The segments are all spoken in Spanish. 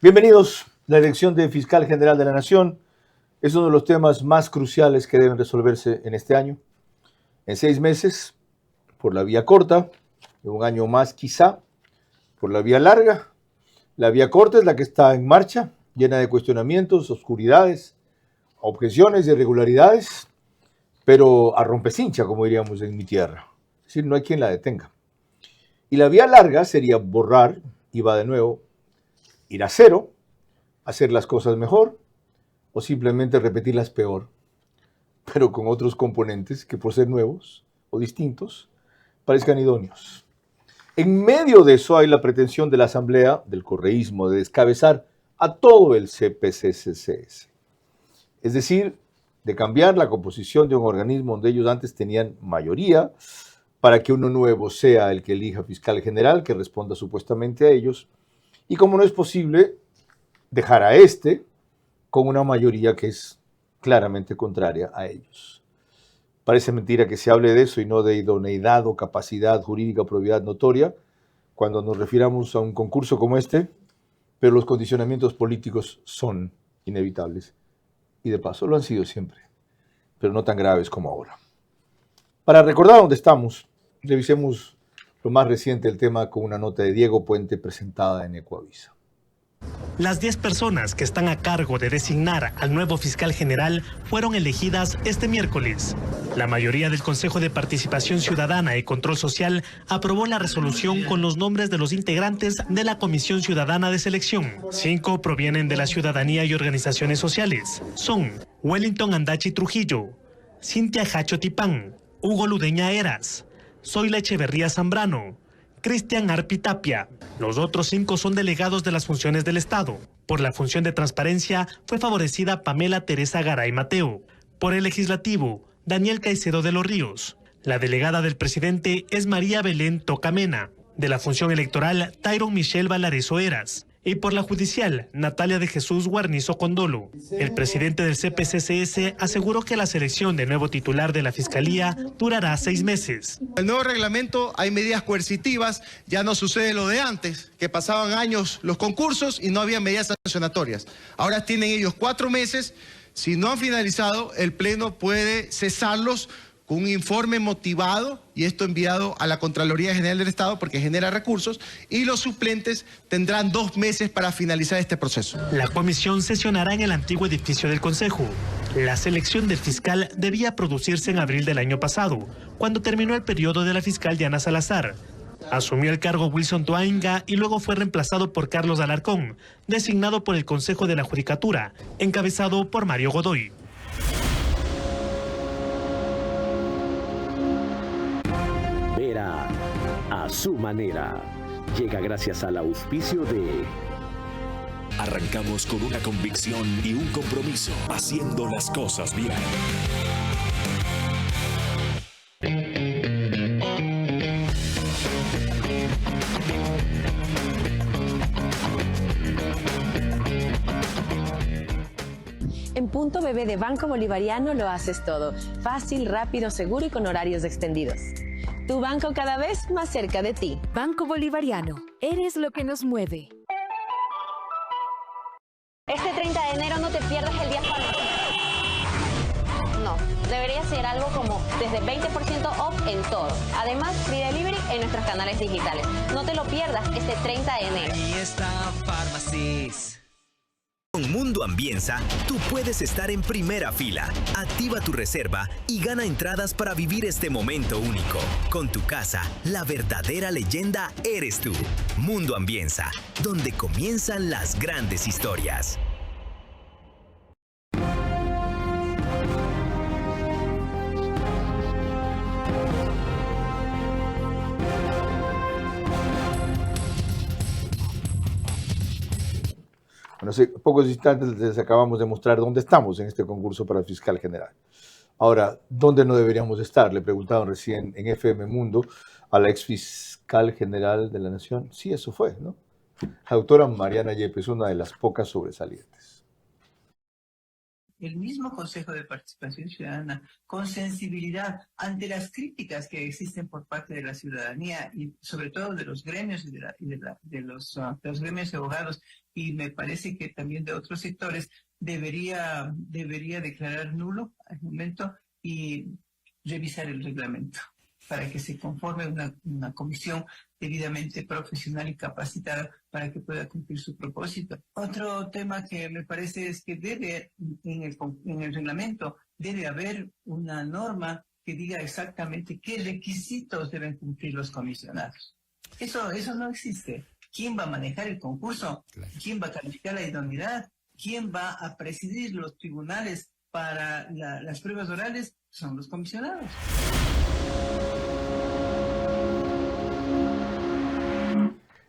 Bienvenidos. La elección de fiscal general de la Nación es uno de los temas más cruciales que deben resolverse en este año. En 6 meses, por la vía corta, en un año más quizá, por la vía larga. La vía corta es la que está en marcha, llena de cuestionamientos, oscuridades, objeciones y irregularidades, pero a rompecincha, como diríamos en mi tierra. Es decir, no hay quien la detenga. Y la vía larga sería borrar, y va de nuevo, ir a cero, hacer las cosas mejor o simplemente repetirlas peor, pero con otros componentes que por ser nuevos o distintos parezcan idóneos. En medio de eso hay la pretensión de la Asamblea, del correísmo, de descabezar a todo el CPCCS. Es decir, de cambiar la composición de un organismo donde ellos antes tenían mayoría para que uno nuevo sea el que elija fiscal general, que responda supuestamente a ellos. Y como no es posible, dejar a este con una mayoría que es claramente contraria a ellos. Parece mentira que se hable de eso y no de idoneidad o capacidad jurídica o probidad notoria cuando nos refiramos a un concurso como este, pero los condicionamientos políticos son inevitables y de paso lo han sido siempre, pero no tan graves como ahora. Para recordar dónde estamos, revisemos lo más reciente del tema con una nota de Diego Puente presentada en Ecuavisa. Las 10 personas que están a cargo de designar al nuevo fiscal general fueron elegidas este miércoles. La mayoría del Consejo de Participación Ciudadana y Control Social aprobó la resolución con los nombres de los integrantes de la Comisión Ciudadana de Selección. 5 provienen de la ciudadanía y organizaciones sociales. Son Wellington Andachi Trujillo, Cintia Jacho Tipán, Hugo Ludeña Eras, Zoila Echeverría Zambrano, Cristian Arpi Tapia. Los otros 5 son delegados de las funciones del Estado. Por la función de transparencia fue favorecida Pamela Teresa Garay Mateo. Por el legislativo, Daniel Caicedo de los Ríos. La delegada del presidente es María Belén Tocamena. De la función electoral, Tyron Michelle Valareso Eras. Y por la judicial, Natalia de Jesús Guarnizo Condolo. El presidente del CPCCS aseguró que la selección de nuevo titular de la Fiscalía durará 6 meses. En el nuevo reglamento hay medidas coercitivas, ya no sucede lo de antes, que pasaban años los concursos y no había medidas sancionatorias. Ahora tienen ellos 4 meses, si no han finalizado, el Pleno puede cesarlos con un informe motivado y esto enviado a la Contraloría General del Estado porque genera recursos y los suplentes tendrán 2 meses para finalizar este proceso. La comisión sesionará en el antiguo edificio del Consejo. La selección del fiscal debía producirse en abril del año pasado, cuando terminó el periodo de la fiscal Diana Salazar. Asumió el cargo Wilson Toainga y luego fue reemplazado por Carlos Alarcón, designado por el Consejo de la Judicatura, encabezado por Mario Godoy. Vera a su manera. Llega gracias al auspicio de... Arrancamos con una convicción y un compromiso, haciendo las cosas bien. En Punto BB de Banco Bolivariano lo haces todo. Fácil, rápido, seguro y con horarios extendidos. Tu banco cada vez más cerca de ti. Banco Bolivariano. Eres lo que nos mueve. Este 30 de enero no te pierdas el día famoso. No, debería ser algo como desde 20% off en todo. Además, free delivery en nuestros canales digitales. No te lo pierdas este 30 de enero. Ahí está Pharmacies. Con Mundo Ambienza, tú puedes estar en primera fila. Activa tu reserva y gana entradas para vivir este momento único. Con tu casa, la verdadera leyenda eres tú. Mundo Ambienza, donde comienzan las grandes historias. Bueno, hace pocos instantes les acabamos de mostrar dónde estamos en este concurso para fiscal general. Ahora, ¿dónde no deberíamos estar? Le preguntaban recién en FM Mundo a la ex fiscal general de la Nación. Sí, eso fue, ¿no? La doctora Mariana Yepes, una de las pocas sobresalientes. el mismo Consejo de Participación Ciudadana, con sensibilidad ante las críticas que existen por parte de la ciudadanía y sobre todo de los gremios y de los gremios de abogados, y me parece que también de otros sectores, debería declarar nulo al momento y revisar el reglamento para que se conforme una comisión debidamente profesional y capacitada para que pueda cumplir su propósito. Otro tema que me parece es que en el reglamento debe haber una norma que diga exactamente qué requisitos deben cumplir los comisionados. Eso no existe. ¿Quién va a manejar el concurso? ¿Quién va a calificar la idoneidad? ¿Quién va a presidir los tribunales para las pruebas orales? Son los comisionados.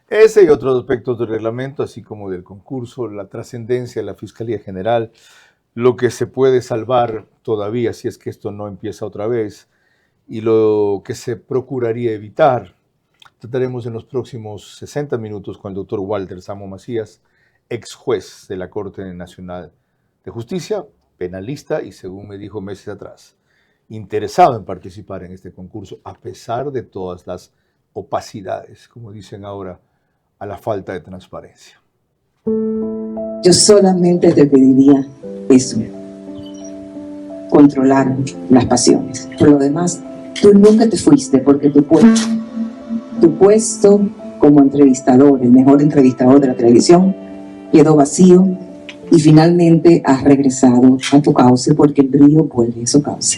Ese y otros aspectos del reglamento, así como del concurso, la trascendencia de la Fiscalía General, lo que se puede salvar todavía si es que esto no empieza otra vez y lo que se procuraría evitar. Trataremos en los próximos 60 minutos con el doctor Walter Samo Macías, ex juez de la Corte Nacional de Justicia, penalista y, según me dijo meses atrás, interesado en participar en este concurso a pesar de todas las opacidades, como dicen ahora, a la falta de transparencia. Yo solamente te pediría eso, controlar las pasiones. Por lo demás, tú nunca te fuiste porque tu puesto como entrevistador, el mejor entrevistador de la televisión, quedó vacío y finalmente has regresado a tu cauce porque el brillo vuelve a su cauce.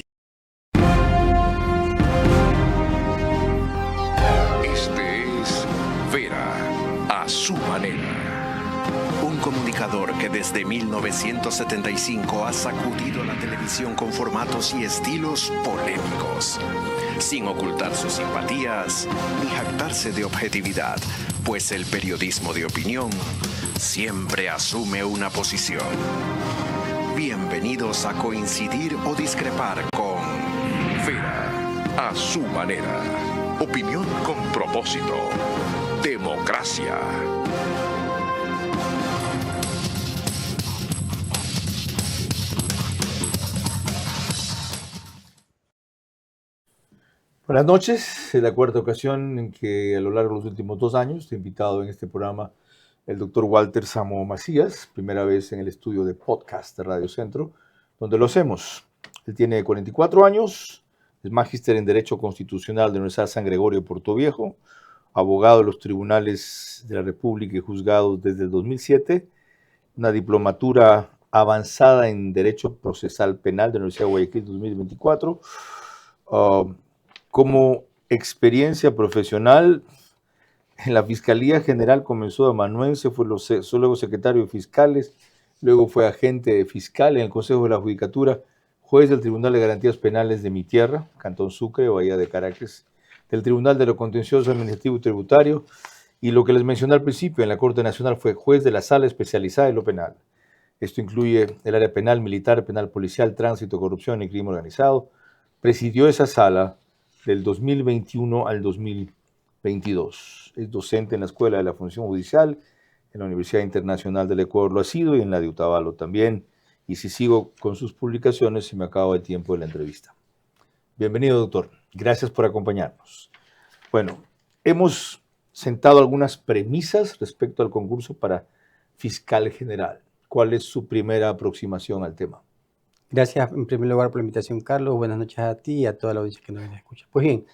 A su manera. Un comunicador que desde 1975 ha sacudido la televisión con formatos y estilos polémicos, sin ocultar sus simpatías ni jactarse de objetividad, pues el periodismo de opinión siempre asume una posición. Bienvenidos a coincidir o discrepar con Vera a su manera. Opinión con propósito. Democracia. Buenas noches, es la cuarta ocasión en que a lo largo de los últimos 2 años he invitado en este programa el doctor Walter Samo Macías, primera vez en el estudio de podcast de Radio Centro, donde lo hacemos. Él tiene 44 años, es magíster en Derecho Constitucional de la Universidad San Gregorio de Puerto Viejo, abogado de los tribunales de la República y juzgados desde el 2007, una diplomatura avanzada en Derecho Procesal Penal de la Universidad de Guayaquil 2024, como experiencia profesional en la Fiscalía General comenzó de amanuense, fue luego secretario de Fiscales, luego fue agente fiscal en el Consejo de la Judicatura, juez del Tribunal de Garantías Penales de mi tierra, Cantón Sucre, Bahía de Caracas, del Tribunal de lo Contencioso Administrativo y Tributario, y lo que les mencioné al principio, en la Corte Nacional fue juez de la Sala Especializada de lo Penal. Esto incluye el área penal, militar, penal policial, tránsito, corrupción y crimen organizado. Presidió esa sala del 2021 al 2022. Es docente en la Escuela de la Función Judicial, en la Universidad Internacional del Ecuador lo ha sido y en la de Otavalo también. Y si sigo con sus publicaciones, se me acaba el tiempo de la entrevista. Bienvenido, doctor. Gracias por acompañarnos. Bueno, hemos sentado algunas premisas respecto al concurso para fiscal general. ¿Cuál es su primera aproximación al tema? Gracias en primer lugar por la invitación, Carlos. Buenas noches a ti y a toda la audiencia que nos escucha. Pues bien,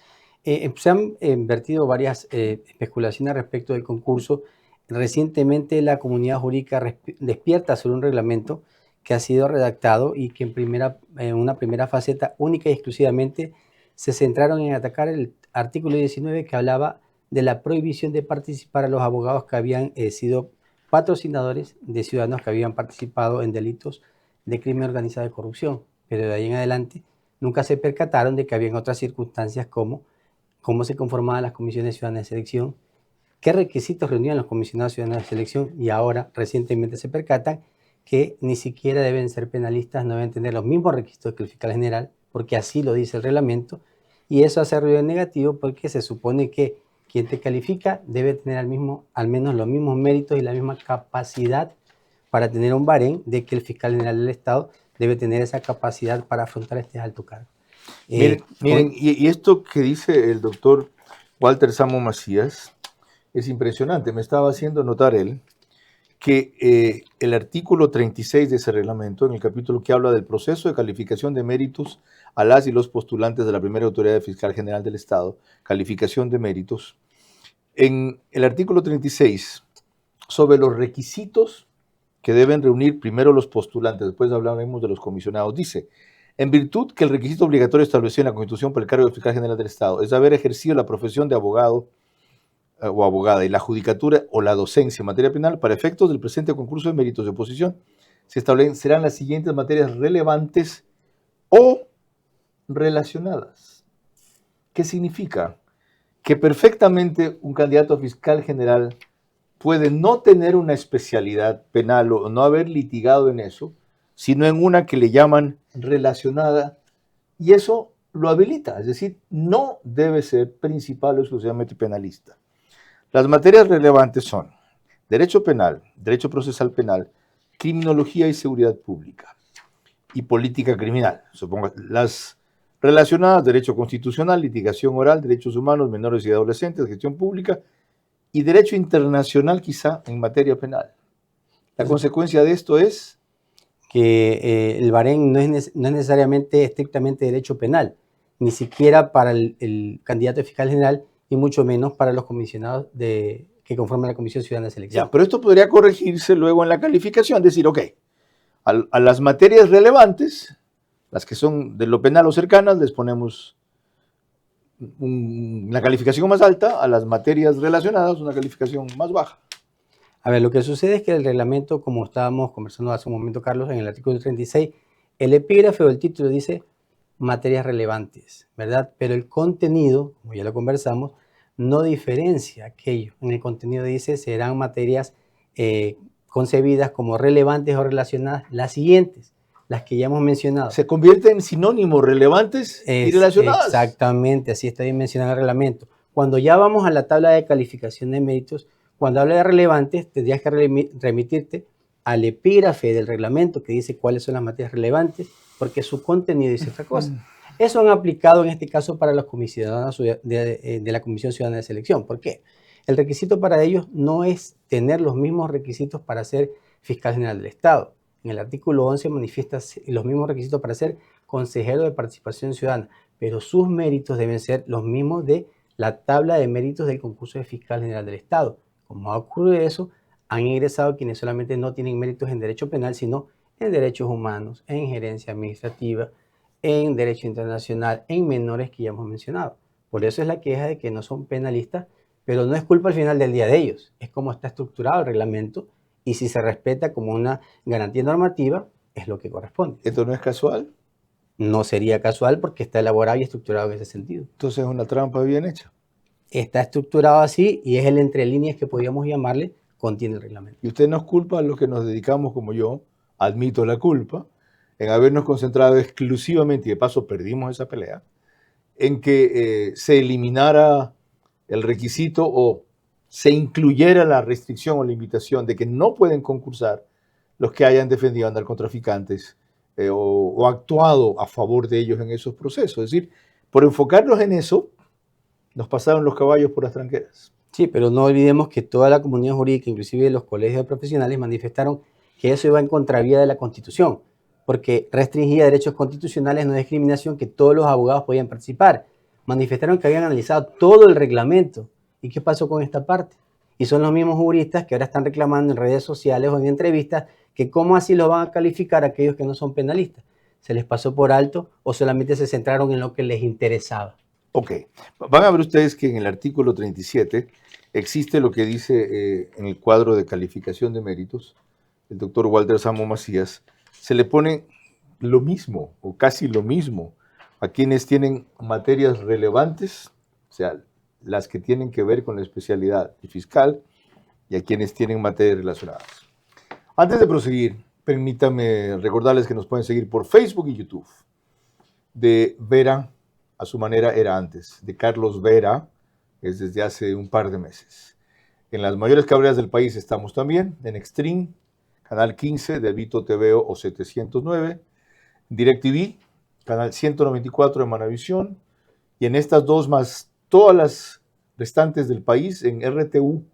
se han vertido varias especulaciones respecto del concurso. Recientemente la comunidad jurídica despierta sobre un reglamento que ha sido redactado y que en una primera faceta única y exclusivamente se centraron en atacar el artículo 19 que hablaba de la prohibición de participar a los abogados que habían sido patrocinadores de ciudadanos que habían participado en delitos de crimen organizado y corrupción, pero de ahí en adelante nunca se percataron de que habían otras circunstancias como cómo se conformaban las comisiones ciudadanas de selección, qué requisitos reunían los comisionados ciudadanos de selección y ahora recientemente se percatan que ni siquiera deben ser penalistas, no deben tener los mismos requisitos que el fiscal general, porque así lo dice el reglamento, y eso hace ruido negativo porque se supone que quien te califica debe tener al menos los mismos méritos y la misma capacidad para tener un barén de que el fiscal general del Estado debe tener esa capacidad para afrontar este alto cargo. Miren, y esto que dice el doctor Walter Samo Macías es impresionante. Me estaba haciendo notar él que el artículo 36 de ese reglamento, en el capítulo que habla del proceso de calificación de méritos a las y los postulantes de la primera autoridad fiscal general del Estado, calificación de méritos, en el artículo 36, sobre los requisitos que deben reunir primero los postulantes, después hablaremos de los comisionados, dice: en virtud que el requisito obligatorio establecido en la Constitución para el cargo de fiscal general del Estado es haber ejercido la profesión de abogado o abogada y la judicatura o la docencia en materia penal, para efectos del presente concurso de méritos de oposición, se establecerán las siguientes materias relevantes o relacionadas. ¿Qué significa? Que perfectamente un candidato a fiscal general puede no tener una especialidad penal o no haber litigado en eso, sino en una que le llaman relacionada, y eso lo habilita, es decir, no debe ser principal o exclusivamente penalista. Las materias relevantes son derecho penal, derecho procesal penal, criminología y seguridad pública, y política criminal. Supongo las relacionadas: derecho constitucional, litigación oral, derechos humanos, menores y adolescentes, gestión pública, y derecho internacional quizá en materia penal. La consecuencia de esto es que el barem no es necesariamente estrictamente derecho penal, ni siquiera para el candidato a fiscal general, y mucho menos para los comisionados que conforman la Comisión Ciudadana de Selección. Ya, pero esto podría corregirse luego en la calificación, decir, ok, a las materias relevantes, las que son de lo penal o cercanas, les ponemos una calificación más alta; a las materias relacionadas, una calificación más baja. A ver, lo que sucede es que el reglamento, como estábamos conversando hace un momento, Carlos, en el artículo 36, el epígrafe o el título dice materias relevantes, ¿verdad? Pero el contenido, como ya lo conversamos, no diferencia aquello. En el contenido dice serán materias concebidas como relevantes o relacionadas, las siguientes, las que ya hemos mencionado. Se convierten en sinónimos, relevantes y relacionadas. Exactamente, así está bien mencionado el reglamento. Cuando ya vamos a la tabla de calificación de méritos, cuando habla de relevantes, tendrías que remitirte al epígrafe del reglamento que dice cuáles son las materias relevantes, porque su contenido dice otra cosa. Eso han aplicado en este caso para los comisionados de la Comisión Ciudadana de Selección. ¿Por qué? El requisito para ellos no es tener los mismos requisitos para ser fiscal general del Estado. En el artículo 11 manifiesta los mismos requisitos para ser consejero de participación ciudadana, pero sus méritos deben ser los mismos de la tabla de méritos del concurso de fiscal general del Estado. Como ha ocurrido eso, han ingresado quienes solamente no tienen méritos en derecho penal, sino en derechos humanos, en gerencia administrativa, en derecho internacional, en menores que ya hemos mencionado. Por eso es la queja de que no son penalistas, pero no es culpa al final del día de ellos. Es como está estructurado el reglamento, y si se respeta como una garantía normativa, es lo que corresponde. ¿Esto no es casual? No sería casual porque está elaborado y estructurado en ese sentido. Entonces es una trampa bien hecha. Está estructurado así y es el entre líneas que podríamos llamarle, contiene el reglamento. Y usted nos culpa a los que nos dedicamos, como yo, admito la culpa, en habernos concentrado exclusivamente, y de paso perdimos esa pelea, en que se eliminara el requisito o se incluyera la restricción o limitación de que no pueden concursar los que hayan defendido a narcotraficantes o actuado a favor de ellos en esos procesos. Es decir, por enfocarlos en eso, nos pasaron los caballos por las tranqueras. Sí, pero no olvidemos que toda la comunidad jurídica, inclusive los colegios de profesionales, manifestaron que eso iba en contravía de la Constitución, porque restringía derechos constitucionales, no discriminación, que todos los abogados podían participar. Manifestaron que habían analizado todo el reglamento. ¿Y qué pasó con esta parte? Y son los mismos juristas que ahora están reclamando en redes sociales o en entrevistas que cómo así los van a calificar a aquellos que no son penalistas. ¿Se les pasó por alto o solamente se centraron en lo que les interesaba? Ok, van a ver ustedes que en el artículo 37 existe lo que dice en el cuadro de calificación de méritos, el doctor Walter Samo Macías, se le pone lo mismo o casi lo mismo a quienes tienen materias relevantes, o sea, las que tienen que ver con la especialidad fiscal, y a quienes tienen materias relacionadas. Antes de proseguir, permítame recordarles que nos pueden seguir por Facebook y YouTube. De Vera, a su manera era antes, de Carlos Vera, es desde hace un par de meses. En las mayores cableras del país estamos también, en Extreme, Canal 15 de Vito TV o 709, DirecTV, canal 194 de Manavisión, y en estas dos más todas las restantes del país en RTU,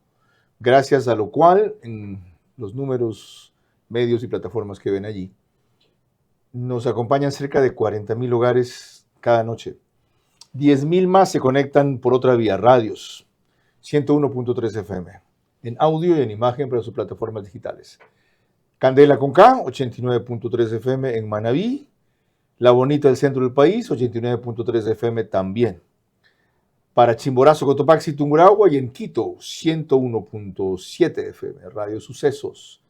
gracias a lo cual, en los números, medios y plataformas que ven allí, nos acompañan cerca de 40,000 hogares cada noche. 10,000 más se conectan por otra vía, radios, 101.3 FM, en audio y en imagen para sus plataformas digitales. Candela con K, 89.3 FM en Manabí, La Bonita del centro del país, 89.3 FM también. Para Chimborazo, Cotopaxi, Tungurahua y en Quito, 101.7 FM, Radio Sucesos,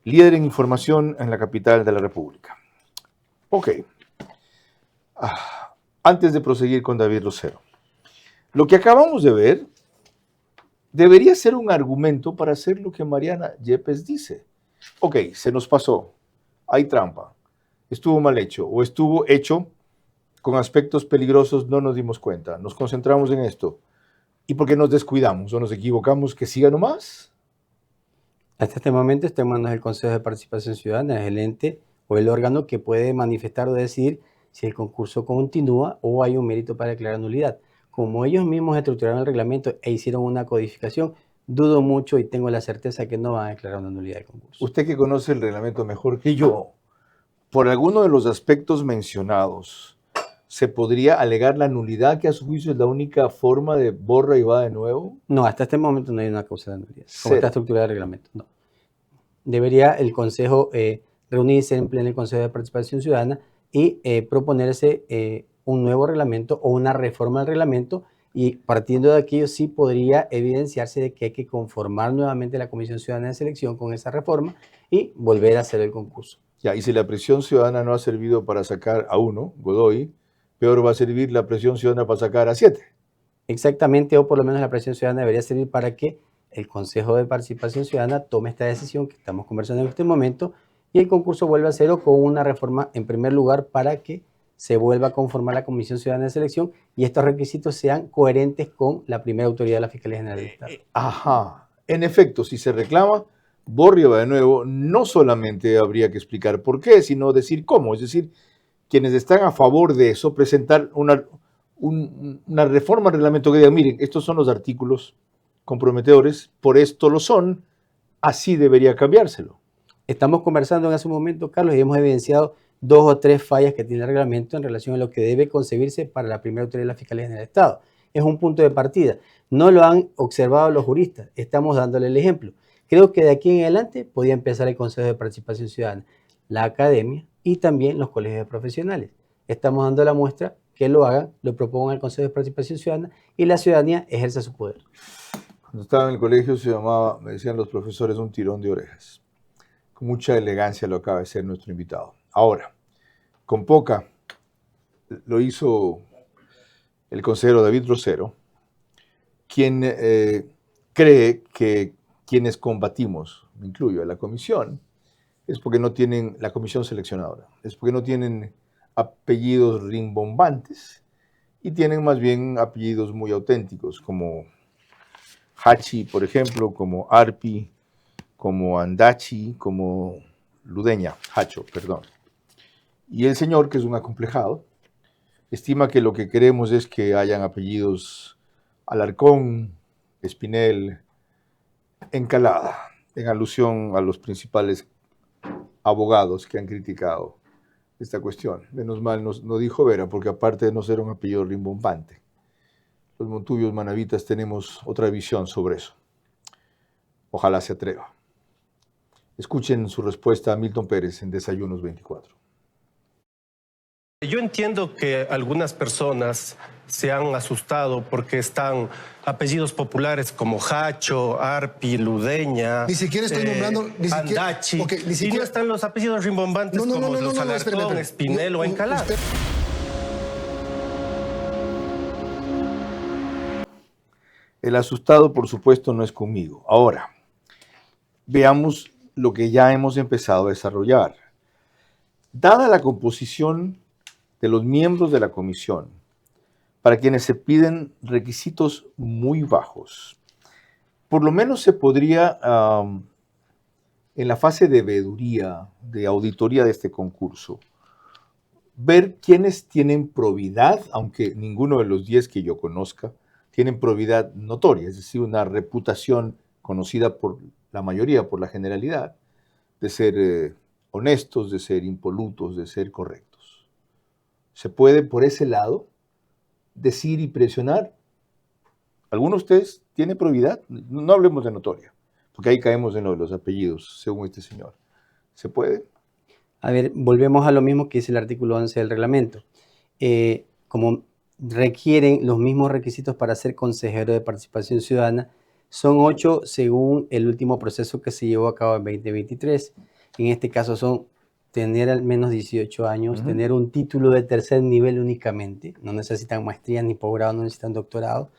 líder en información en la capital de la República. Ok. Antes de proseguir con David Rosero, lo que acabamos de ver debería ser un argumento para hacer lo que Mariana Yepes dice. Ok, se nos pasó, hay trampa, estuvo mal hecho o estuvo hecho con aspectos peligrosos, no nos dimos cuenta, nos concentramos en esto. ¿Y por qué nos descuidamos o nos equivocamos? ¿Que siga nomás? Hasta este momento está en manos del Consejo de Participación Ciudadana, es el ente o el órgano que puede manifestar o decidir si el concurso continúa o hay un mérito para declarar nulidad. Como ellos mismos estructuraron el reglamento e hicieron una codificación, dudo mucho y tengo la certeza que no van a declarar una nulidad de concurso. Usted que conoce el reglamento mejor que yo, por alguno de los aspectos mencionados, ¿se podría alegar la nulidad, que a su juicio es la única forma de borra y va de nuevo? No, hasta este momento no hay una causa de nulidad. Como está estructurado el reglamento, no. Debería el Consejo reunirse en pleno Consejo de Participación Ciudadana y proponerse un nuevo reglamento o una reforma del reglamento, y partiendo de aquello sí podría evidenciarse de que hay que conformar nuevamente la Comisión Ciudadana de Selección con esa reforma y volver a hacer el concurso. Ya, y si la presión ciudadana no ha servido para sacar a uno, Godoy, peor va a servir la presión ciudadana para sacar a 7. Exactamente, o por lo menos la presión ciudadana debería servir para que el Consejo de Participación Ciudadana tome esta decisión que estamos conversando en este momento y el concurso vuelva a cero con una reforma en primer lugar para que se vuelva a conformar la Comisión Ciudadana de Selección y estos requisitos sean coherentes con la primera autoridad de la Fiscalía General del Estado. Ajá. En efecto, si se reclama, borra de nuevo, no solamente habría que explicar por qué, sino decir cómo. Es decir, quienes están a favor de eso, presentar una reforma al reglamento que diga, miren, estos son los artículos comprometedores, por esto lo son, así debería cambiárselo. Estamos conversando en ese momento, Carlos, y hemos evidenciado 2 o 3 fallas que tiene el reglamento en relación a lo que debe concebirse para la primera autoridad de la Fiscalía General del Estado. Es un punto de partida. No lo han observado los juristas, estamos dándole el ejemplo. Creo que de aquí en adelante podía empezar el Consejo de Participación Ciudadana, la academia y también los colegios de profesionales. Estamos dando la muestra que lo hagan, lo propongan al Consejo de Participación Ciudadana y la ciudadanía ejerza su poder. Cuando estaba en el colegio se llamaba, me decían los profesores, un tirón de orejas. Con mucha elegancia lo acaba de ser nuestro invitado. Ahora, con poca, lo hizo el consejero David Rosero, quien cree que quienes combatimos, me incluyo a la comisión, es porque no tienen, la comisión seleccionadora, es porque no tienen apellidos rimbombantes y tienen más bien apellidos muy auténticos, como Hachi, por ejemplo, como Arpi, como Andachi, como Ludeña, Hacho, perdón. Y el señor, que es un acomplejado, estima que lo que queremos es que hayan apellidos Alarcón, Espinel, Encalada, en alusión a los principales abogados que han criticado esta cuestión. Menos mal no dijo Vera, porque aparte de no ser un apellido rimbombante, los montubios manavitas tenemos otra visión sobre eso. Ojalá se atreva. Escuchen su respuesta a Milton Pérez en Desayunos 24. Yo entiendo que algunas personas se han asustado porque están apellidos populares como Hacho, Arpi, Ludeña, ni siquiera estoy nombrando, ni Andachi, siquiera, okay, ni siquiera, y no están los apellidos rimbombantes como los Alarcón, Espinel o Encalada. El asustado, por supuesto, no es conmigo. Ahora, veamos lo que ya hemos empezado a desarrollar. Dada la composición de los miembros de la comisión, para quienes se piden requisitos muy bajos, por lo menos se podría, en la fase de veeduría, de auditoría de este concurso, ver quiénes tienen probidad, aunque ninguno de los 10 que yo conozca tienen probidad notoria, es decir, una reputación conocida por la mayoría, por la generalidad, de ser honestos, de ser impolutos, de ser correctos. Se puede por ese lado decir y presionar. ¿Alguno de ustedes tiene probidad? No hablemos de notoria, porque ahí caemos en lo de los apellidos, según este señor. ¿Se puede? A ver, volvemos a lo mismo que dice el artículo 11 del reglamento. Como requieren los mismos requisitos para ser consejero de participación ciudadana, son 8 según el último proceso que se llevó a cabo en 2023. En este caso son tener al menos 18 años, tener un título de tercer nivel únicamente, no necesitan maestría ni posgrado, no necesitan doctorado,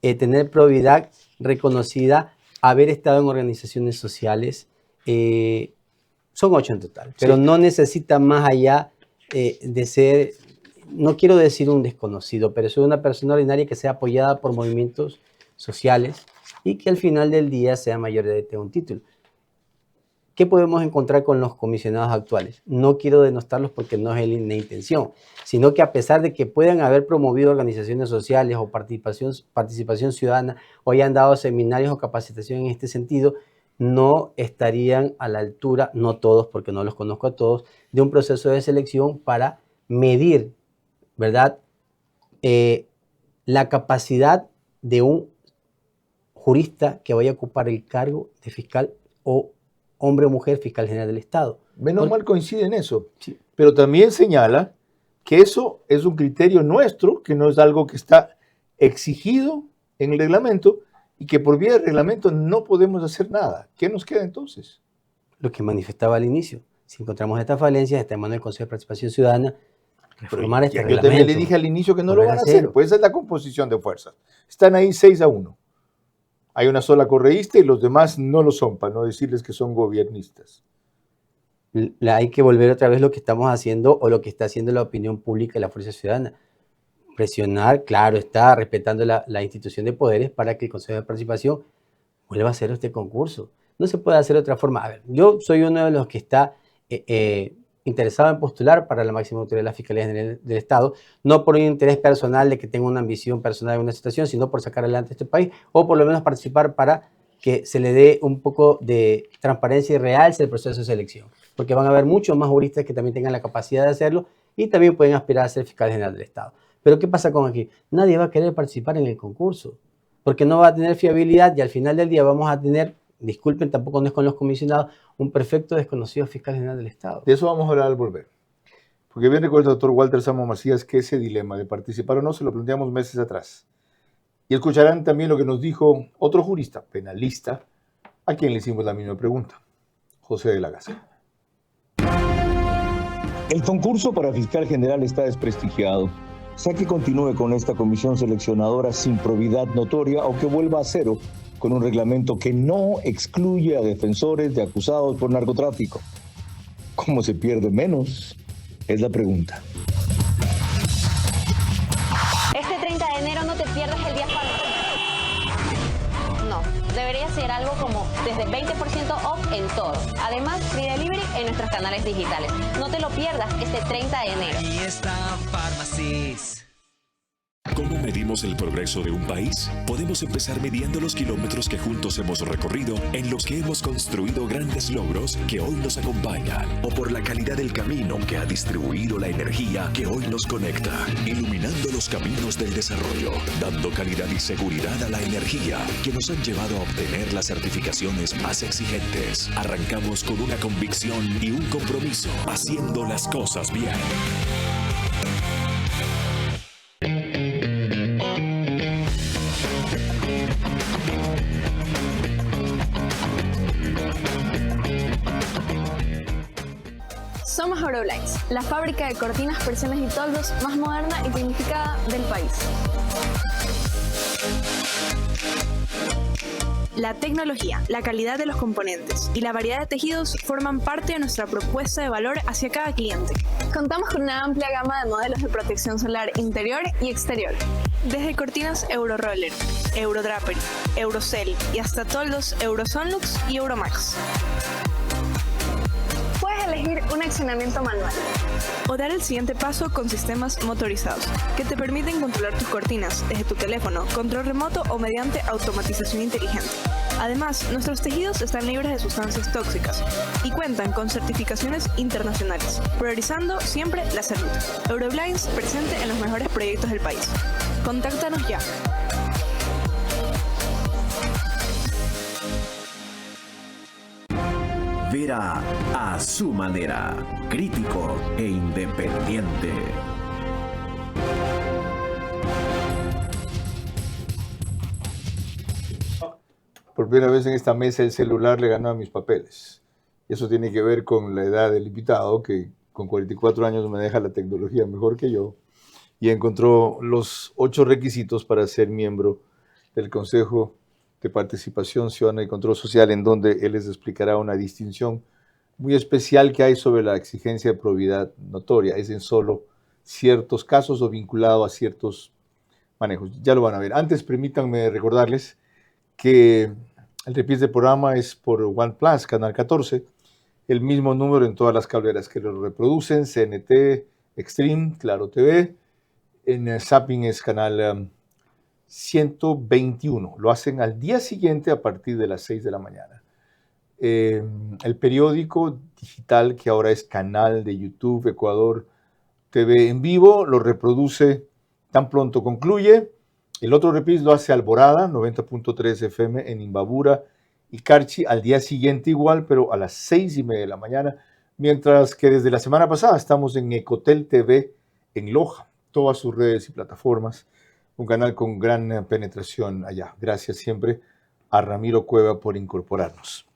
tener probidad reconocida, haber estado en organizaciones sociales, son 8 en total, pero no necesita más allá de ser, no quiero decir un desconocido, pero soy una persona ordinaria que sea apoyada por movimientos sociales y que al final del día sea mayor de edad y tenga un título. ¿Qué podemos encontrar con los comisionados actuales? No quiero denostarlos porque no es la intención, sino que a pesar de que puedan haber promovido organizaciones sociales o participación ciudadana o hayan dado seminarios o capacitación en este sentido, no estarían a la altura, no todos porque no los conozco a todos, de un proceso de selección para medir, ¿verdad?, la capacidad de un jurista que vaya a ocupar el cargo de fiscal o hombre o mujer fiscal general del Estado. Menos mal coincide en eso, sí. Pero también señala que eso es un criterio nuestro, que no es algo que está exigido en el reglamento y que por vía del reglamento no podemos hacer nada. ¿Qué nos queda entonces? Lo que manifestaba al inicio. Si encontramos estas falencias, está en manos del Consejo de Participación Ciudadana reformar este reglamento. Yo también le dije al inicio que no lo van a hacer, pues esa es la composición de fuerzas. Están ahí 6-1. Hay una sola correísta y los demás no lo son, para no decirles que son gobiernistas. Hay que volver otra vez lo que estamos haciendo o lo que está haciendo la opinión pública y la fuerza ciudadana. Presionar, claro, está respetando la institución de poderes para que el Consejo de Participación vuelva a hacer este concurso. No se puede hacer de otra forma. A ver, yo soy uno de los que está interesado en postular para la máxima autoridad de la Fiscalía General del Estado, no por un interés personal de que tenga una ambición personal en una situación, sino por sacar adelante este país, o por lo menos participar para que se le dé un poco de transparencia y realce el proceso de selección, porque van a haber muchos más juristas que también tengan la capacidad de hacerlo y también pueden aspirar a ser fiscal general del Estado. Pero ¿qué pasa con aquí? Nadie va a querer participar en el concurso, porque no va a tener fiabilidad y al final del día vamos a tener, disculpen, tampoco no es con los comisionados, un perfecto desconocido fiscal general del Estado. De eso vamos a hablar al volver. Porque bien recuerda el doctor Walter Samo Macías que ese dilema de participar o no se lo planteamos meses atrás. Y escucharán también lo que nos dijo otro jurista, penalista, a quien le hicimos la misma pregunta, José de la Gaza. El concurso para fiscal general está desprestigiado. Sea que continúe con esta comisión seleccionadora sin probidad notoria o que vuelva a cero con un reglamento que no excluye a defensores de acusados por narcotráfico. ¿Cómo se pierde menos? Es la pregunta. Este 30 de enero no te pierdas el día familiar. No, debería ser algo como desde 20% off en todo. Además, free delivery en nuestros canales digitales. No te lo pierdas este 30 de enero. Ahí está Pharmacies. ¿Cómo medimos el progreso de un país? Podemos empezar midiendo los kilómetros que juntos hemos recorrido, en los que hemos construido grandes logros que hoy nos acompañan, o por la calidad del camino que ha distribuido la energía que hoy nos conecta, iluminando los caminos del desarrollo, dando calidad y seguridad a la energía que nos han llevado a obtener las certificaciones más exigentes. Arrancamos con una convicción y un compromiso, haciendo las cosas bien. Somos Eurolines, la fábrica de cortinas, persianas y toldos más moderna y tecnificada del país. La tecnología, la calidad de los componentes y la variedad de tejidos forman parte de nuestra propuesta de valor hacia cada cliente. Contamos con una amplia gama de modelos de protección solar interior y exterior. Desde cortinas Euroroller, Eurodrapery, Eurocell y hasta toldos Eurosonlux y Euromax. Puedes elegir elegir un accionamiento manual. O dar el siguiente paso con sistemas motorizados, que te permiten controlar tus cortinas desde tu teléfono, control remoto o mediante automatización inteligente. Además, nuestros tejidos están libres de sustancias tóxicas y cuentan con certificaciones internacionales, priorizando siempre la salud. Euroblinds presente en los mejores proyectos del país. Contáctanos ya. Vera a su manera, crítico e independiente. Por primera vez en esta mesa el celular le ganó a mis papeles. Y eso tiene que ver con la edad del invitado, que con 44 años me deja la tecnología mejor que yo, y encontró los 8 requisitos para ser miembro del Consejo de Participación Ciudadana y Control Social, en donde él les explicará una distinción muy especial que hay sobre la exigencia de probidad notoria. Es en solo ciertos casos o vinculado a ciertos manejos. Ya lo van a ver. Antes, permítanme recordarles que el reprise del programa es por OnePlus, Canal 14, el mismo número en todas las cableras que lo reproducen, CNT, Extreme, Claro TV, en Zapping es Canal 121. Lo hacen al día siguiente a partir de las 6 de la mañana. El periódico digital, que ahora es canal de YouTube, Ecuador TV en vivo, lo reproduce tan pronto concluye. El otro reprise lo hace Alborada, 90.3 FM en Imbabura y Carchi, al día siguiente igual, pero a las 6:30 de la mañana, mientras que desde la semana pasada estamos en Ecotel TV en Loja, todas sus redes y plataformas, un canal con gran penetración allá. Gracias siempre a Ramiro Cueva por incorporarnos.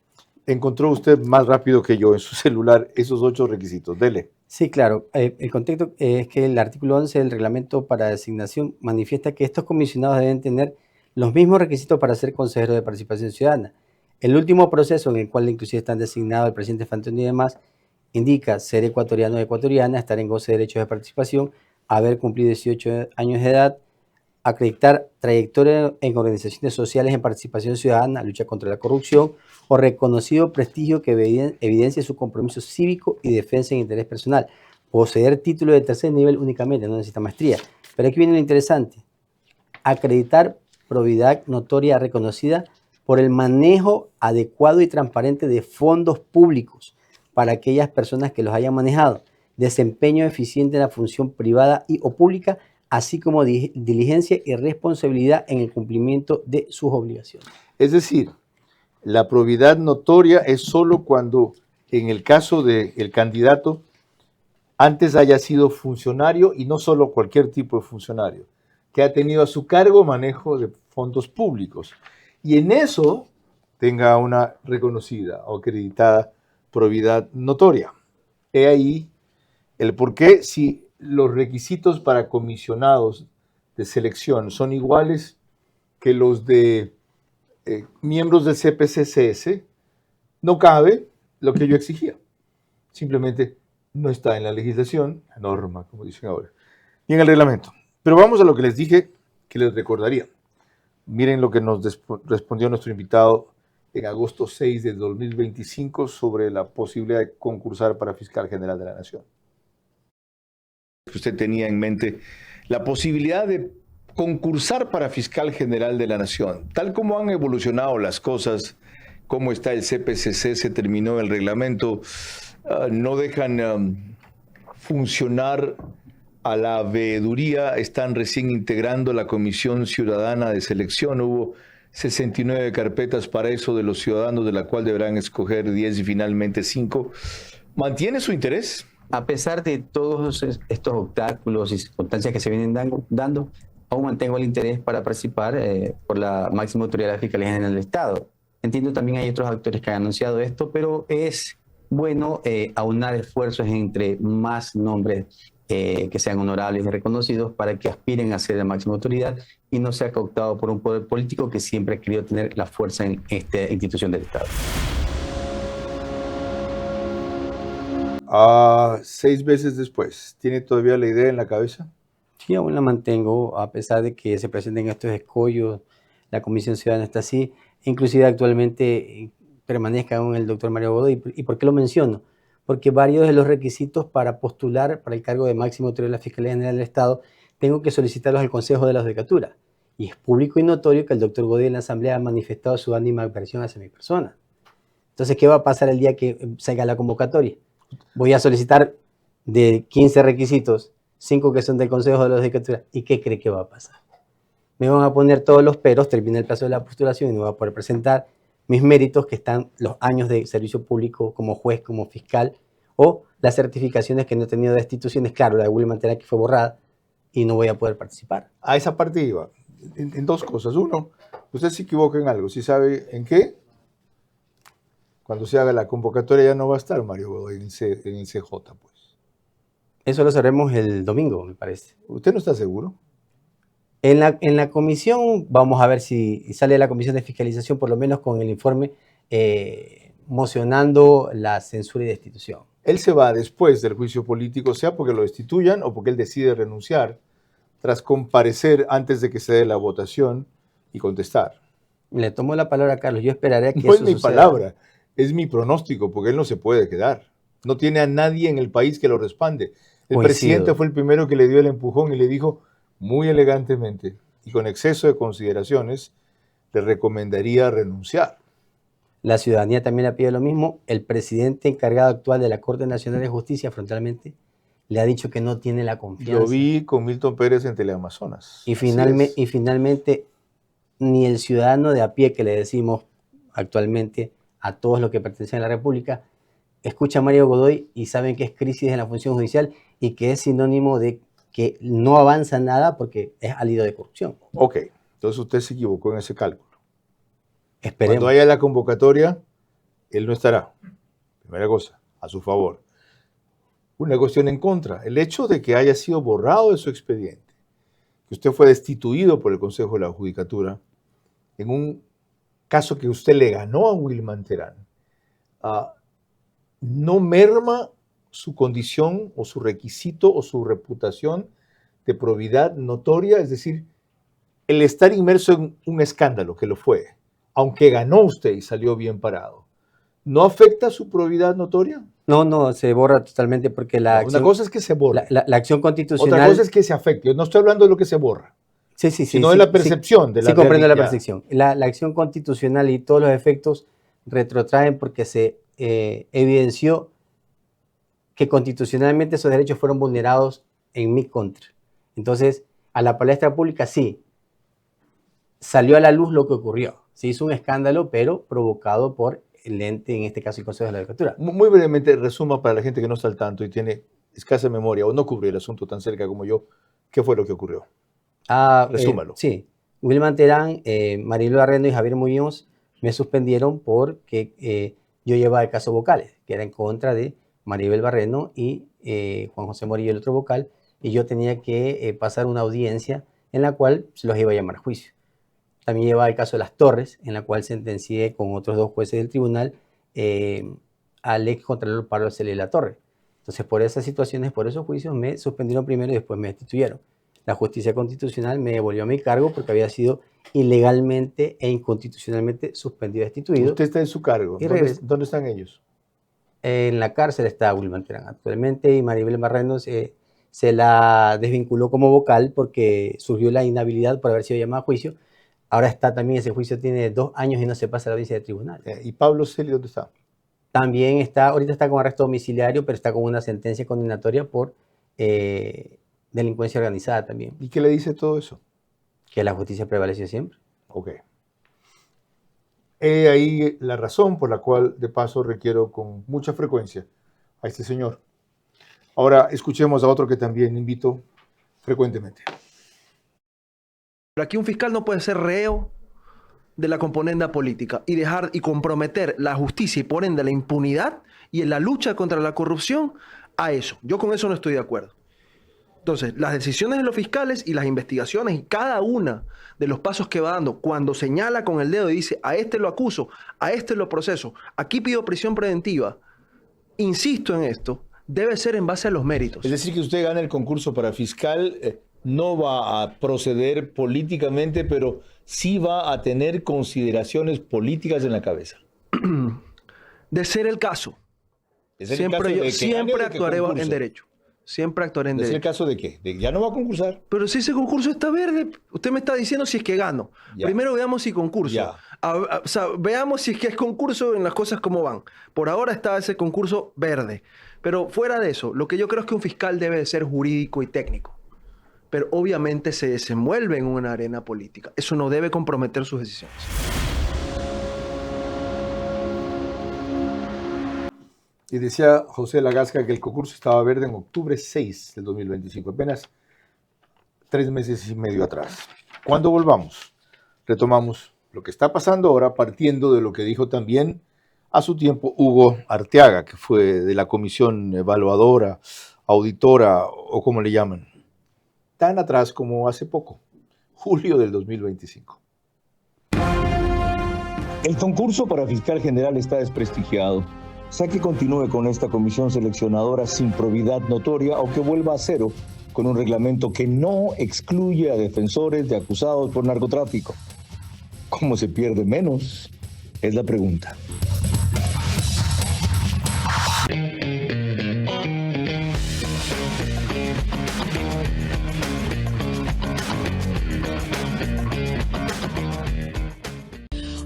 Encontró usted más rápido que yo en su celular esos 8 requisitos. Dele. Sí, claro. El contexto es que el artículo 11 del reglamento para designación manifiesta que estos comisionados deben tener los mismos requisitos para ser consejeros de participación ciudadana. El último proceso en el cual inclusive están designados el presidente Fantoni y demás indica ser ecuatoriano o ecuatoriana, estar en goce de derechos de participación, haber cumplido 18 años de edad, acreditar trayectoria en organizaciones sociales en participación ciudadana, lucha contra la corrupción o reconocido prestigio que evidencie su compromiso cívico y defensa en interés personal. Poseer título de tercer nivel únicamente, no necesita maestría. Pero aquí viene lo interesante. Acreditar probidad notoria reconocida por el manejo adecuado y transparente de fondos públicos para aquellas personas que los hayan manejado. Desempeño eficiente en la función privada y o pública, así como diligencia y responsabilidad en el cumplimiento de sus obligaciones. Es decir, la probidad notoria es solo cuando, en el caso del candidato, antes haya sido funcionario, y no solo cualquier tipo de funcionario, que ha tenido a su cargo manejo de fondos públicos, y en eso tenga una reconocida o acreditada probidad notoria. He ahí el por qué, si los requisitos para comisionados de selección son iguales que los de miembros del CPCCS, no cabe lo que yo exigía. Simplemente no está en la legislación, la norma, como dicen ahora, ni en el reglamento. Pero vamos a lo que les dije que les recordaría. Miren lo que nos respondió nuestro invitado en agosto 6 de 2025 sobre la posibilidad de concursar para fiscal general de la Nación. Usted tenía en mente la posibilidad de concursar para fiscal general de la Nación. Tal como han evolucionado las cosas, cómo está el CPCC, se terminó el reglamento, no dejan funcionar a la veeduría, están recién integrando la Comisión Ciudadana de Selección. Hubo 69 carpetas para eso de los ciudadanos, de la cual deberán escoger 10 y finalmente 5. ¿Mantiene su interés? A pesar de todos estos obstáculos y circunstancias que se vienen dando, aún mantengo el interés para participar por la máxima autoridad de la Fiscalía General del Estado. Entiendo también hay otros actores que han anunciado esto, pero es bueno aunar esfuerzos entre más nombres que sean honorables y reconocidos para que aspiren a ser la máxima autoridad y no sea cooptado por un poder político que siempre ha querido tener la fuerza en esta institución del Estado. 6 meses después, ¿tiene todavía la idea en la cabeza? Sí, aún la mantengo, a pesar de que se presenten estos escollos, la Comisión Ciudadana está así, inclusive actualmente permanezca aún el doctor Mario Godoy. ¿Y por qué lo menciono? porque varios de los requisitos para postular para el cargo de máximo autoridad de la Fiscalía General del Estado tengo que solicitarlos al Consejo de la Judicatura. Y es público y notorio que el doctor Godoy en la Asamblea ha manifestado su animadversión hacia mi persona. Entonces, ¿qué va a pasar el día que salga la convocatoria? Voy a solicitar de 15 requisitos, 5 que son del Consejo de la Judicatura. ¿Y qué cree que va a pasar? Me van a poner todos los peros, termina el plazo de la postulación y no voy a poder presentar mis méritos, que están los años de servicio público como juez, como fiscal, o las certificaciones que no he tenido de instituciones, claro, la de Wilman Terán que fue borrada, y no voy a poder participar. A esa parte iba, en dos cosas. Uno, usted se equivoca en algo, ¿sí sabe en qué? Cuando se haga la convocatoria ya no va a estar Mario Godoy en el CJ, pues. Eso lo sabremos el domingo, me parece. ¿Usted no está seguro? En la comisión, vamos a ver si sale la comisión de fiscalización, por lo menos con el informe mocionando la censura y destitución. Él se va después del juicio político, sea porque lo destituyan o porque él decide renunciar, tras comparecer antes de que se dé la votación y contestar. Le tomo la palabra a Carlos, yo esperaré a que no eso es mi suceda. palabra, es mi pronóstico, porque él no se puede quedar. No tiene a nadie en el país que lo respalde. El presidente fue el primero que le dio el empujón y le dijo muy elegantemente y con exceso de consideraciones, le recomendaría renunciar. La ciudadanía también le pide lo mismo. El presidente encargado actual de la Corte Nacional de Justicia, frontalmente, le ha dicho que no tiene la confianza. Lo vi con Milton Pérez en Teleamazonas. Y finalmente, ni el ciudadano de a pie que le decimos actualmente a todos los que pertenecen a la República, escucha a Mario Godoy y saben que es crisis en la función judicial y que es sinónimo de que no avanza nada porque es hálito de corrupción. Ok, entonces usted se equivocó en ese cálculo. Esperemos. Cuando haya la convocatoria, él no estará. Primera cosa, a su favor. Una cuestión en contra, el hecho de que haya sido borrado de su expediente, que usted fue destituido por el Consejo de la Judicatura, en un caso que usted le ganó a Wilman Terán, no merma su condición o su requisito o su reputación de probidad notoria, es decir, el estar inmerso en un escándalo, que lo fue, aunque ganó usted y salió bien parado, ¿no afecta su probidad notoria? No, se borra totalmente porque la acción... Una cosa es que se borra. La acción constitucional... Otra cosa es que se afecte. Yo no estoy hablando de lo que se borra. Sí, sino de la percepción de la Sí, comprendo la realidad. percepción. La acción constitucional y todos los efectos retrotraen porque se evidenció que constitucionalmente esos derechos fueron vulnerados en mi contra. Entonces, a la palestra pública sí, salió a la luz lo que ocurrió. Se hizo un escándalo, pero provocado por el ente, en este caso el Consejo de la Judicatura. Muy brevemente, resuma para la gente que no está al tanto y tiene escasa memoria o no cubrió el asunto tan cerca como yo, ¿qué fue lo que ocurrió? Resúmalo. Sí, Wilman Terán, Marilo Arrendo y Javier Muñoz me suspendieron porque yo llevaba el caso vocales, que era en contra de Maribel Barreno y Juan José Morillo, el otro vocal, y yo tenía que pasar una audiencia en la cual se los iba a llamar a juicio. También llevaba el caso de Las Torres, en la cual sentencié con otros 2 jueces del tribunal al ex contralor Pablo Celia Torre. Entonces, por esas situaciones, por esos juicios, me suspendieron primero y después me destituyeron. La justicia constitucional me devolvió a mi cargo porque había sido ilegalmente e inconstitucionalmente suspendido y destituido. Usted está en su cargo. ¿Dónde están ellos? En la cárcel está Wilman Terán actualmente y Maribel Barreno se la desvinculó como vocal porque surgió la inhabilidad por haber sido llamada a juicio. Ahora está también, ese juicio tiene 2 años y no se pasa a la audiencia de tribunal. ¿Y Pablo Celia dónde está? También está, ahorita está con arresto domiciliario, pero está con una sentencia condenatoria por delincuencia organizada también. ¿Y qué le dice todo eso? Que la justicia prevaleció siempre. Ok. Ahí la razón por la cual, de paso, requiero con mucha frecuencia a este señor. Ahora escuchemos a otro que también invito frecuentemente. Pero aquí un fiscal no puede ser reo de la componenda política y dejar y comprometer la justicia y por ende la impunidad y en la lucha contra la corrupción a eso. Yo con eso no estoy de acuerdo. Entonces, las decisiones de los fiscales y las investigaciones y cada una de los pasos que va dando, cuando señala con el dedo y dice a este lo acuso, a este lo proceso, aquí pido prisión preventiva, insisto en esto, debe ser en base a los méritos. Es decir, que usted gana el concurso para fiscal, no va a proceder políticamente, pero sí va a tener consideraciones políticas en la cabeza. De ser el caso. Siempre actuaré en derecho. Siempre actuaré en derecho. ¿Es el caso de qué? ¿De ya no va a concursar? Pero si ese concurso está verde, usted me está diciendo si es que gano. Ya. Primero veamos si concurso. O sea, veamos si es que es concurso en las cosas como van. Por ahora está ese concurso verde. Pero fuera de eso, lo que yo creo es que un fiscal debe de ser jurídico y técnico. Pero obviamente se desenvuelve en una arena política. Eso no debe comprometer sus decisiones. Y decía José Lagasca que el concurso estaba verde en octubre 6 del 2025, apenas 3 meses y medio atrás. Cuando volvamos, retomamos lo que está pasando ahora, partiendo de lo que dijo también a su tiempo Hugo Arteaga, que fue de la comisión evaluadora, auditora o como le llaman, tan atrás como hace poco, julio del 2025. El concurso para fiscal general está desprestigiado. Sea que continúe con esta comisión seleccionadora sin probidad notoria o que vuelva a cero con un reglamento que no excluye a defensores de acusados por narcotráfico. ¿Cómo se pierde menos? Es la pregunta.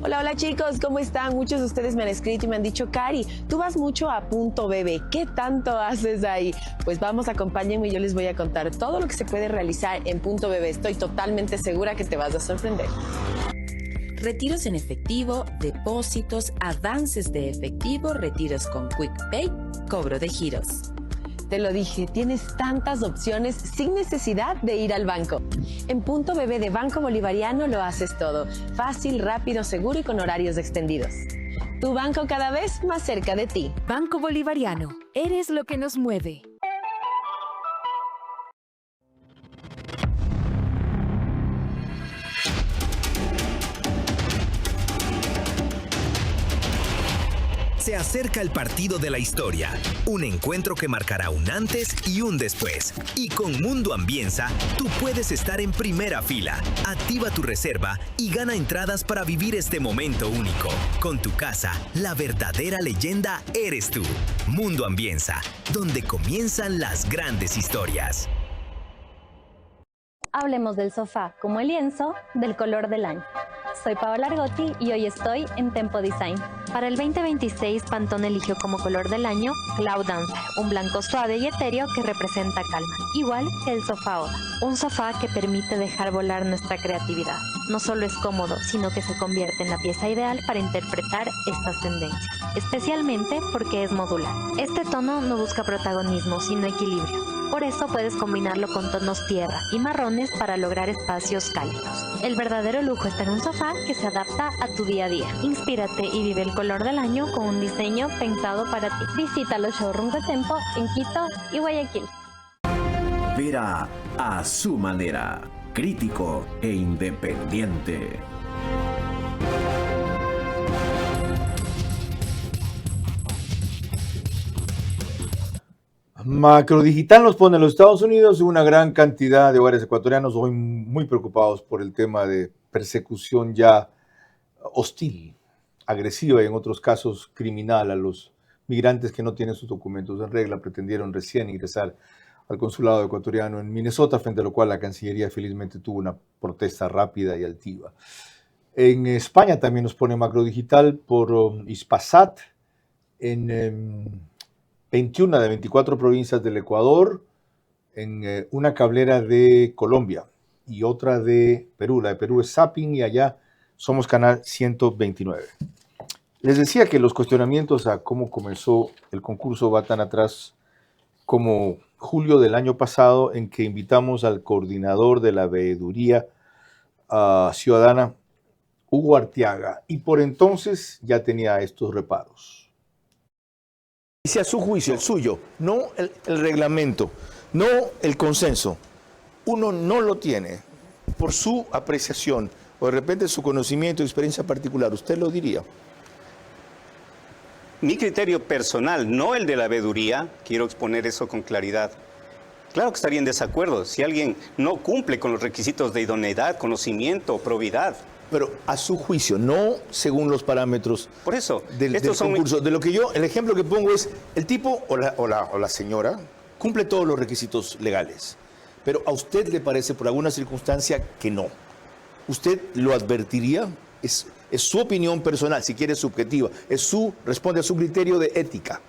Hola chicos, ¿cómo están? Muchos de ustedes me han escrito y me han dicho, Cari, tú vas mucho a Punto Bebé, ¿qué tanto haces ahí? Pues vamos, acompáñenme y yo les voy a contar todo lo que se puede realizar en Punto Bebé. Estoy totalmente segura que te vas a sorprender. Retiros en efectivo, depósitos, avances de efectivo, retiros con QuickPay, cobro de giros. Te lo dije, tienes tantas opciones sin necesidad de ir al banco. En Punto Bebé de Banco Bolivariano lo haces todo. Fácil, rápido, seguro y con horarios extendidos. Tu banco cada vez más cerca de ti. Banco Bolivariano. Eres lo que nos mueve. Se acerca el partido de la historia, un encuentro que marcará un antes y un después. Y con Mundo Ambienza, tú puedes estar en primera fila. Activa tu reserva y gana entradas para vivir este momento único. Con tu casa, la verdadera leyenda eres tú. Mundo Ambienza, donde comienzan las grandes historias. Hablemos del sofá como el lienzo del color del año. Soy Paola Argotti y hoy estoy en Tempo Design. Para el 2026, Pantone eligió como color del año Cloud Dancer, un blanco suave y etéreo que representa calma, igual que el sofá Oda. Un sofá que permite dejar volar nuestra creatividad. No solo es cómodo, sino que se convierte en la pieza ideal para interpretar estas tendencias, especialmente porque es modular. Este tono no busca protagonismo, sino equilibrio. Por eso puedes combinarlo con tonos tierra y marrones para lograr espacios cálidos. El verdadero lujo está en un sofá que se adapta a tu día a día. Inspírate y vive el color del año con un diseño pensado para ti. Visita los showrooms de Tempo en Quito y Guayaquil. Vera a su manera, crítico e independiente. Macrodigital nos pone en los Estados Unidos una gran cantidad de hogares ecuatorianos hoy muy preocupados por el tema de persecución ya hostil, agresiva y en otros casos criminal a los migrantes que no tienen sus documentos en regla, pretendieron recién ingresar al consulado ecuatoriano en Minnesota, frente a lo cual la Cancillería felizmente tuvo una protesta rápida y altiva. En España también nos pone Macrodigital por Hispasat en 21 de 24 provincias del Ecuador, en una cablera de Colombia y otra de Perú. La de Perú es Zapping y allá somos canal 129. Les decía que los cuestionamientos a cómo comenzó el concurso va tan atrás como julio del año pasado, en que invitamos al coordinador de la veeduría ciudadana, Hugo Arteaga, y por entonces ya tenía estos reparos. Si a su juicio, el suyo, no el reglamento, no el consenso, uno no lo tiene por su apreciación o de repente su conocimiento y experiencia particular, ¿usted lo diría? Mi criterio personal, no el de la veeduría, quiero exponer eso con claridad. Claro que estaría en desacuerdo si alguien no cumple con los requisitos de idoneidad, conocimiento o probidad. Pero a su juicio, no según los parámetros Por eso, del concurso. De lo que yo, el ejemplo que pongo es, el tipo o la señora cumple todos los requisitos legales, pero a usted le parece por alguna circunstancia que no. ¿Usted lo advertiría? Es su opinión personal, si quiere subjetiva, responde a su criterio de ética.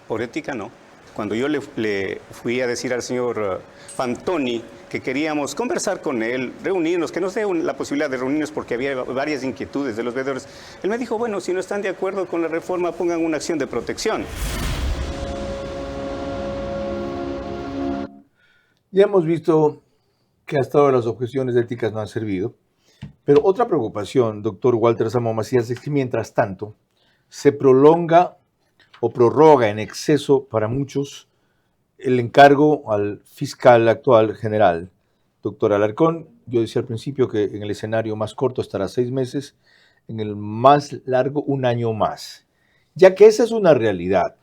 Por ética no. Cuando yo le fui a decir al señor Fantoni que queríamos conversar con él, reunirnos, que nos dé la posibilidad de reunirnos porque había varias inquietudes de los veedores, él me dijo, bueno, si no están de acuerdo con la reforma, pongan una acción de protección. Ya hemos visto que hasta ahora las objeciones éticas no han servido, pero otra preocupación, doctor Walter Samo Macías, es que mientras tanto se prolonga o prorroga en exceso para muchos el encargo al fiscal actual general, doctor Alarcón. Yo decía al principio que en el escenario más corto estará 6 meses, en el más largo 1 año más. Ya que esa es una realidad,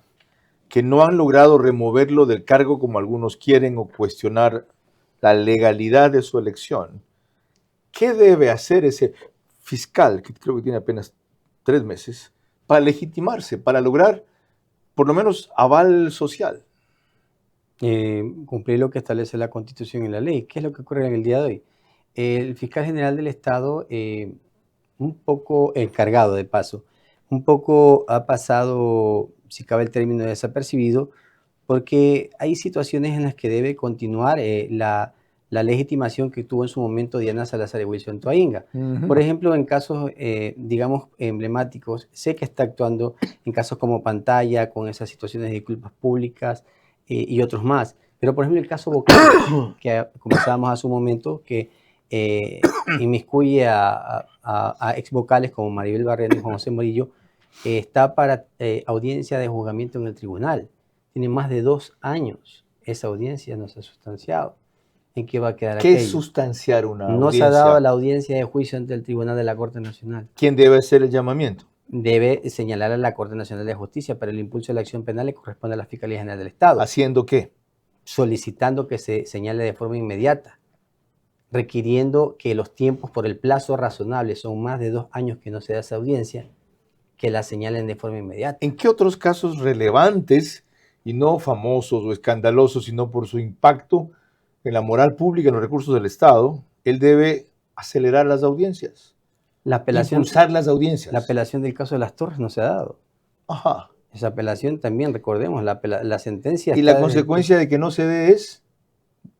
que no han logrado removerlo del cargo como algunos quieren o cuestionar la legalidad de su elección, ¿qué debe hacer ese fiscal, que creo que tiene apenas 3 meses, para legitimarse, para lograr por lo menos aval social? Cumplir lo que establece la Constitución y la ley. ¿Qué es lo que ocurre en el día de hoy? El fiscal general del Estado, un poco encargado de paso, un poco ha pasado, si cabe el término, desapercibido, porque hay situaciones en las que debe continuar la legitimación que tuvo en su momento Diana Salazar y Wilson Toainga. Por ejemplo, en casos, digamos, emblemáticos, sé que está actuando en casos como Pantalla, con esas situaciones de disculpas públicas y otros más. Pero, por ejemplo, el caso Bocal, que conversábamos hace un momento, que inmiscuye a ex vocales como Maribel Barrera y Juan José Morillo, está para audiencia de juzgamiento en el tribunal. Tiene más de 2 años. Esa audiencia no se ha sustanciado. ¿En qué va a quedar aquello? ¿Qué es sustanciar una audiencia? No se ha dado la audiencia de juicio ante el Tribunal de la Corte Nacional. ¿Quién debe hacer el llamamiento? Debe señalar a la Corte Nacional de Justicia, pero el impulso de la acción penal le corresponde a la Fiscalía General del Estado. ¿Haciendo qué? Solicitando que se señale de forma inmediata, requiriendo que los tiempos por el plazo razonable, son más de 2 años que no se da esa audiencia, que la señalen de forma inmediata. ¿En qué otros casos relevantes, y no famosos o escandalosos, sino por su impacto en la moral pública, en los recursos del Estado, él debe acelerar las audiencias? Impulsar las audiencias. La apelación del caso de Las Torres no se ha dado. Ajá. Esa apelación también, recordemos, la sentencia... ¿Y la consecuencia de que no se dé es?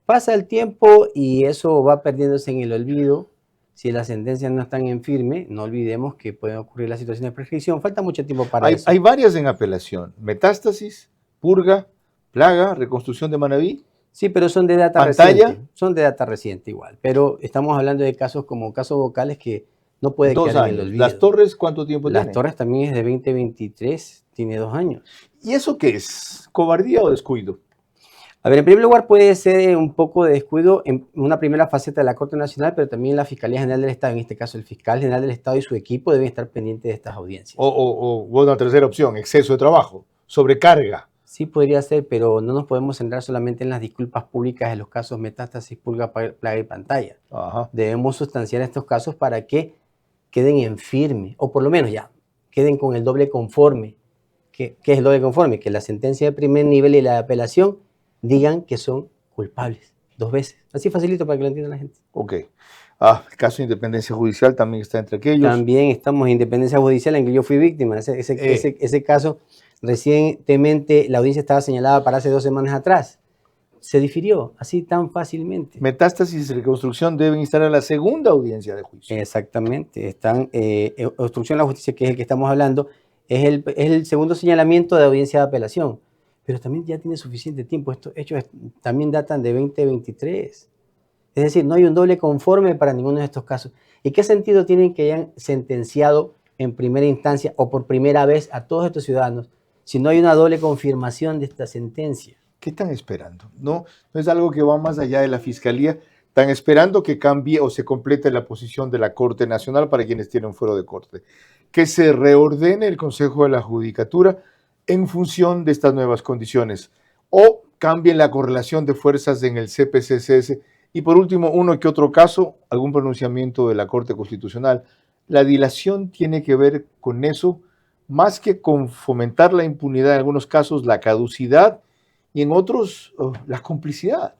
Pasa el tiempo y eso va perdiéndose en el olvido. Si las sentencias no están en firme, no olvidemos que pueden ocurrir las situaciones de prescripción. Falta mucho tiempo para eso. Hay varias en apelación. Metástasis, purga, plaga, reconstrucción de Manabí. Sí, pero son de data reciente. Son de data reciente igual. Pero estamos hablando de casos como casos vocales que no puede quedar en el olvido. ¿Las Torres cuánto tiempo tiene? Las Torres también es de 2023, tiene 2 años. ¿Y eso qué es? ¿Cobardía o descuido? A ver, en primer lugar puede ser un poco de descuido en una primera faceta de la Corte Nacional, pero también la Fiscalía General del Estado, en este caso el Fiscal General del Estado y su equipo deben estar pendientes de estas audiencias. O una tercera opción, exceso de trabajo, sobrecarga. Sí podría ser, pero no nos podemos centrar solamente en las disculpas públicas en los casos metástasis, purga, plaga y Pantalla. Ajá. Debemos sustanciar estos casos para que queden en firme, o por lo menos ya, queden con el doble conforme. ¿Qué es el doble conforme? Que la sentencia de primer nivel y la de apelación digan que son culpables 2 veces. Así facilito para que lo entienda la gente. Ok. El caso de independencia judicial también está entre aquellos. También estamos en independencia judicial en que yo fui víctima. Ese caso, recientemente, la audiencia estaba señalada para hace 2 semanas atrás. Se difirió así tan fácilmente. Metástasis y reconstrucción deben estar a la segunda audiencia de juicio. Exactamente. Están, obstrucción a la justicia, que es el que estamos hablando, es el segundo señalamiento de audiencia de apelación. Pero también ya tiene suficiente tiempo. Estos hechos también datan de 2023. Es decir, no hay un doble conforme para ninguno de estos casos. ¿Y qué sentido tienen que hayan sentenciado en primera instancia o por primera vez a todos estos ciudadanos si no hay una doble confirmación de esta sentencia? ¿Qué están esperando? No es algo que va más allá de la Fiscalía. Están esperando que cambie o se complete la posición de la Corte Nacional para quienes tienen fuero de corte. Que se reordene el Consejo de la Judicatura en función de estas nuevas condiciones, o cambien la correlación de fuerzas en el CPCCS Y por último, uno que otro caso, algún pronunciamiento de la Corte Constitucional. La dilación tiene que ver con eso, más que con fomentar la impunidad, en algunos casos la caducidad y en otros la complicidad.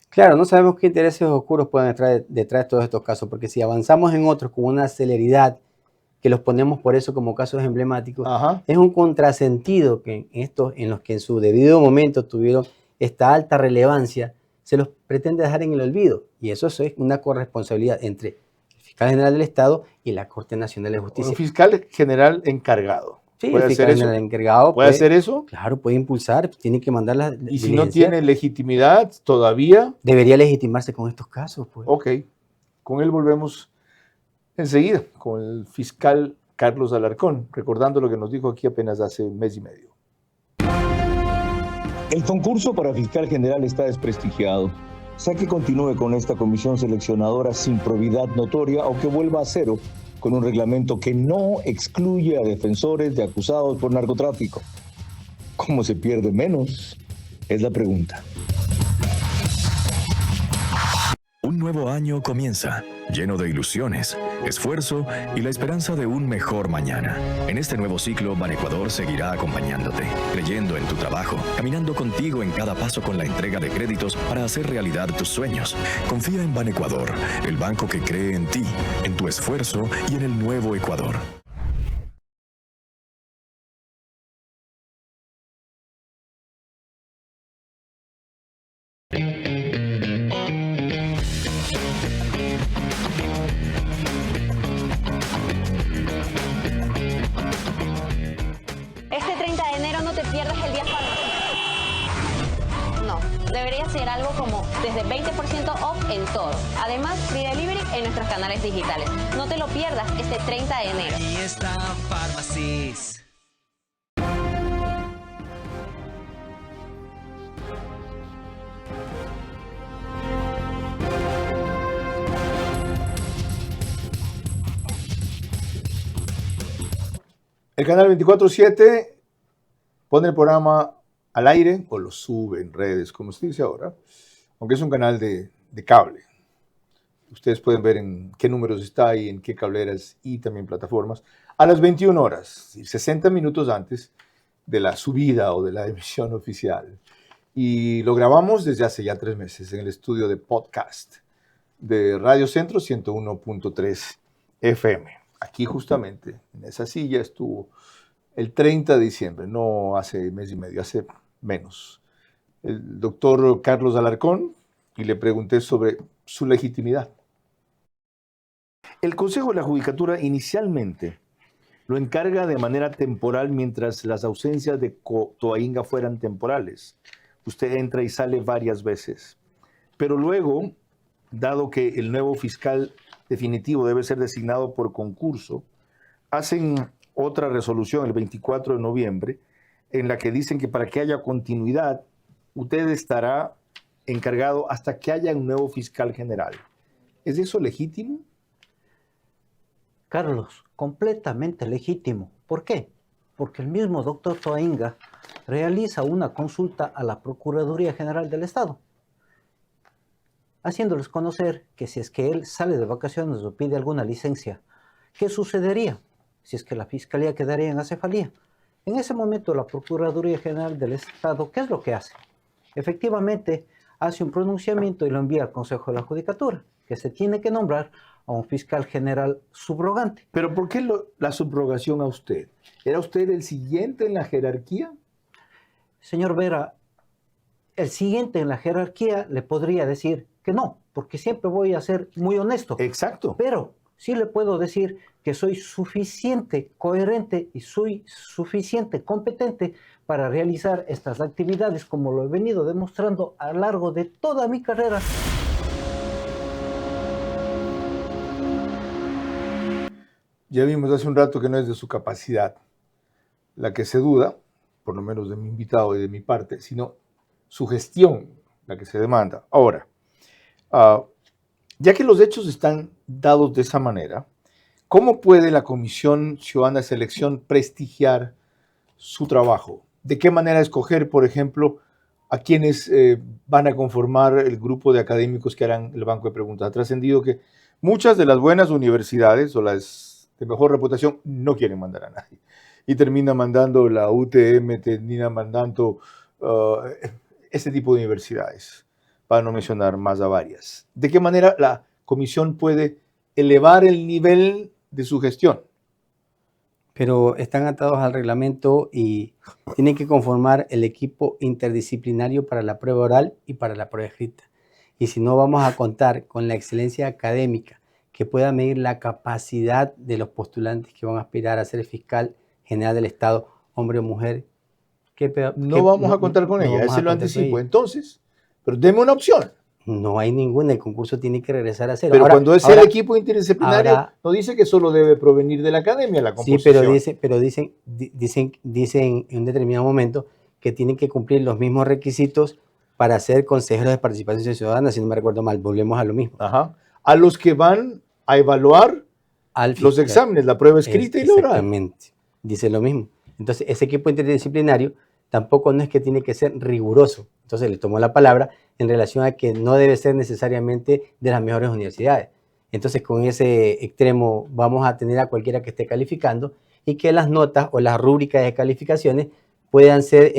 Claro, no sabemos qué intereses oscuros pueden estar detrás de todos estos casos, porque si avanzamos en otros con una celeridad, que los ponemos por eso como casos emblemáticos, es un contrasentido que en los que en su debido momento tuvieron esta alta relevancia, se los pretende dejar en el olvido. Y eso es una corresponsabilidad entre el fiscal general del Estado y la Corte Nacional de Justicia. Un fiscal general encargado. Sí, ¿Puede el fiscal hacer eso? general encargado ¿Puede hacer eso? Claro, puede impulsar, tiene que mandar la Y si no tiene legitimidad todavía... Debería legitimarse con estos casos, pues. Ok, con él volvemos enseguida, con el fiscal Carlos Alarcón, recordando lo que nos dijo aquí apenas hace un mes y medio. El concurso para fiscal general está desprestigiado. Sea que continúe con esta comisión seleccionadora sin probidad notoria o que vuelva a cero con un reglamento que no excluye a defensores de acusados por narcotráfico. ¿Cómo se pierde menos? Es la pregunta. Un nuevo año comienza, lleno de ilusiones, esfuerzo y la esperanza de un mejor mañana. En este nuevo ciclo, Banecuador seguirá acompañándote, creyendo en tu trabajo, caminando contigo en cada paso con la entrega de créditos para hacer realidad tus sueños. Confía en Banecuador, el banco que cree en ti, en tu esfuerzo y en el nuevo Ecuador. Este 30 de enero no te pierdas el día farmacéutico. No, debería ser algo como desde 20% off en todo. Además, free delivery en nuestros canales digitales. No te lo pierdas este 30 de enero. Aquí está Pharmacies. El canal 24/7 pone el programa al aire o lo sube en redes, como se dice ahora, aunque es un canal de cable. Ustedes pueden ver en qué números está y en qué cableras y también plataformas a las 21 horas, 60 minutos antes de la subida o de la emisión oficial. Y lo grabamos desde hace ya 3 meses en el estudio de podcast de Radio Centro 101.3 FM. Aquí justamente, en esa silla, estuvo el 30 de diciembre, no hace mes y medio, hace menos, el doctor Carlos Alarcón, y le pregunté sobre su legitimidad. El Consejo de la Judicatura inicialmente lo encarga de manera temporal mientras las ausencias de Toainga fueran temporales. Usted entra y sale varias veces. Pero luego, dado que el nuevo fiscal definitivo debe ser designado por concurso, hacen otra resolución el 24 de noviembre en la que dicen que para que haya continuidad, usted estará encargado hasta que haya un nuevo fiscal general. ¿Es eso legítimo? Carlos, completamente legítimo. ¿Por qué? Porque el mismo doctor Toainga realiza una consulta a la Procuraduría General del Estado, haciéndoles conocer que si es que él sale de vacaciones o pide alguna licencia, ¿qué sucedería? Si es que la Fiscalía quedaría en acefalía. En ese momento la Procuraduría General del Estado, ¿qué es lo que hace? Efectivamente, hace un pronunciamiento y lo envía al Consejo de la Judicatura, que se tiene que nombrar a un fiscal general subrogante. ¿Pero por qué la subrogación a usted? ¿Era usted el siguiente en la jerarquía? Señor Vera, el siguiente en la jerarquía le podría decir que no, porque siempre voy a ser muy honesto. Exacto. Pero sí le puedo decir que soy suficiente coherente y soy suficiente competente para realizar estas actividades como lo he venido demostrando a lo largo de toda mi carrera. Ya vimos hace un rato que no es de su capacidad la que se duda, por lo menos de mi invitado y de mi parte, sino su gestión la que se demanda. Ahora, ya que los hechos están dados de esa manera, ¿cómo puede la Comisión Ciudadana de Selección prestigiar su trabajo? ¿De qué manera escoger, por ejemplo, a quienes van a conformar el grupo de académicos que harán el banco de preguntas. Ha trascendido que muchas de las buenas universidades o las de mejor reputación no quieren mandar a nadie. Y termina mandando la UTM, termina mandando este tipo de universidades, para no mencionar más a varias. ¿De qué manera la comisión puede elevar el nivel de su gestión? Pero están atados al reglamento y tienen que conformar el equipo interdisciplinario para la prueba oral y para la prueba escrita. Y si no vamos a contar con la excelencia académica que pueda medir la capacidad de los postulantes que van a aspirar a ser fiscal general del Estado, hombre o mujer, no vamos a contar con ella, ese lo anticipo. Entonces, pero deme una opción. No hay ninguna, el concurso tiene que regresar a cero. Pero cuando es el equipo interdisciplinario, no dice que solo debe provenir de la academia la composición. Sí, pero dicen en un determinado momento que tienen que cumplir los mismos requisitos para ser consejeros de participación ciudadana, si no me recuerdo mal, volvemos a lo mismo. Ajá. A los que van a evaluar los exámenes, la prueba escrita y la oral. Exactamente, dice lo mismo. Entonces, ese equipo interdisciplinario tampoco no es que tiene que ser riguroso. Entonces, le tomó la palabra en relación a que no debe ser necesariamente de las mejores universidades. Entonces, con ese extremo vamos a tener a cualquiera que esté calificando y que las notas o las rúbricas de calificaciones puedan ser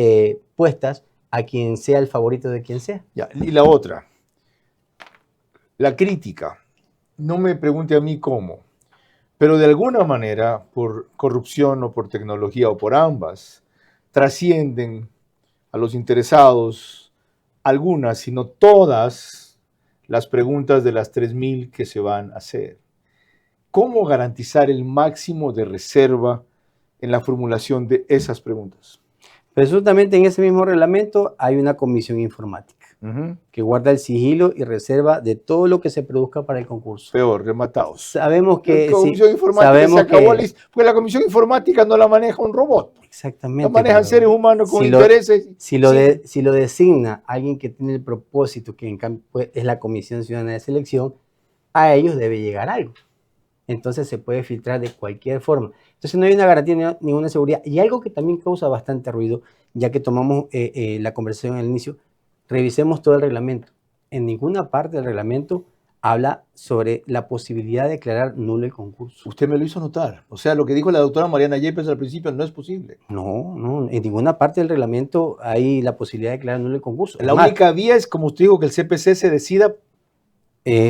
puestas a quien sea el favorito de quien sea. Ya, y la otra, la crítica. No me pregunte a mí cómo, pero de alguna manera, por corrupción o por tecnología o por ambas, trascienden a los interesados algunas, sino todas, las preguntas de las 3.000 que se van a hacer. ¿Cómo garantizar el máximo de reserva en la formulación de esas preguntas? Presuntamente en ese mismo reglamento hay una comisión informática que guarda el sigilo y reserva de todo lo que se produzca para el concurso. Peor, rematados. Sabemos que... La comisión informática se acabó, porque la comisión informática no la maneja un robot. Exactamente. La manejan seres humanos con intereses. Si lo designa alguien que tiene el propósito, que en cambio es la Comisión Ciudadana de Selección, a ellos debe llegar algo. Entonces se puede filtrar de cualquier forma. Entonces no hay una garantía, ninguna seguridad. Y algo que también causa bastante ruido, ya que tomamos la conversación al inicio, revisemos todo el reglamento. En ninguna parte del reglamento habla sobre la posibilidad de declarar nulo el concurso. Usted me lo hizo notar. O sea, lo que dijo la doctora Mariana Yepes al principio no es posible. No, en ninguna parte del reglamento hay la posibilidad de declarar nulo el concurso. La única vía es, como usted dijo, que el CPC se decida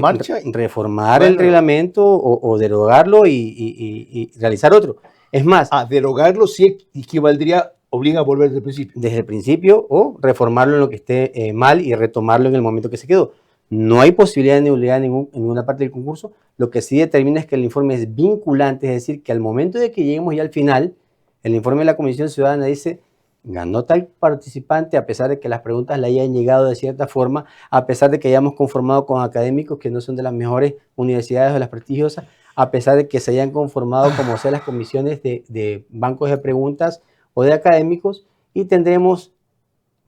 marcha. Reformar el reglamento o derogarlo y realizar otro. Es más... derogarlo sí equivaldría... Obliga a volver desde el principio. Desde el principio o reformarlo en lo que esté mal y retomarlo en el momento que se quedó. No hay posibilidad de nulidad en ninguna parte del concurso. Lo que sí determina es que el informe es vinculante, es decir, que al momento de que lleguemos ya al final, el informe de la Comisión Ciudadana dice, ganó tal participante a pesar de que las preguntas le hayan llegado de cierta forma, a pesar de que hayamos conformado con académicos que no son de las mejores universidades o las prestigiosas, a pesar de que se hayan conformado como sea las comisiones de bancos de preguntas o de académicos, y tendremos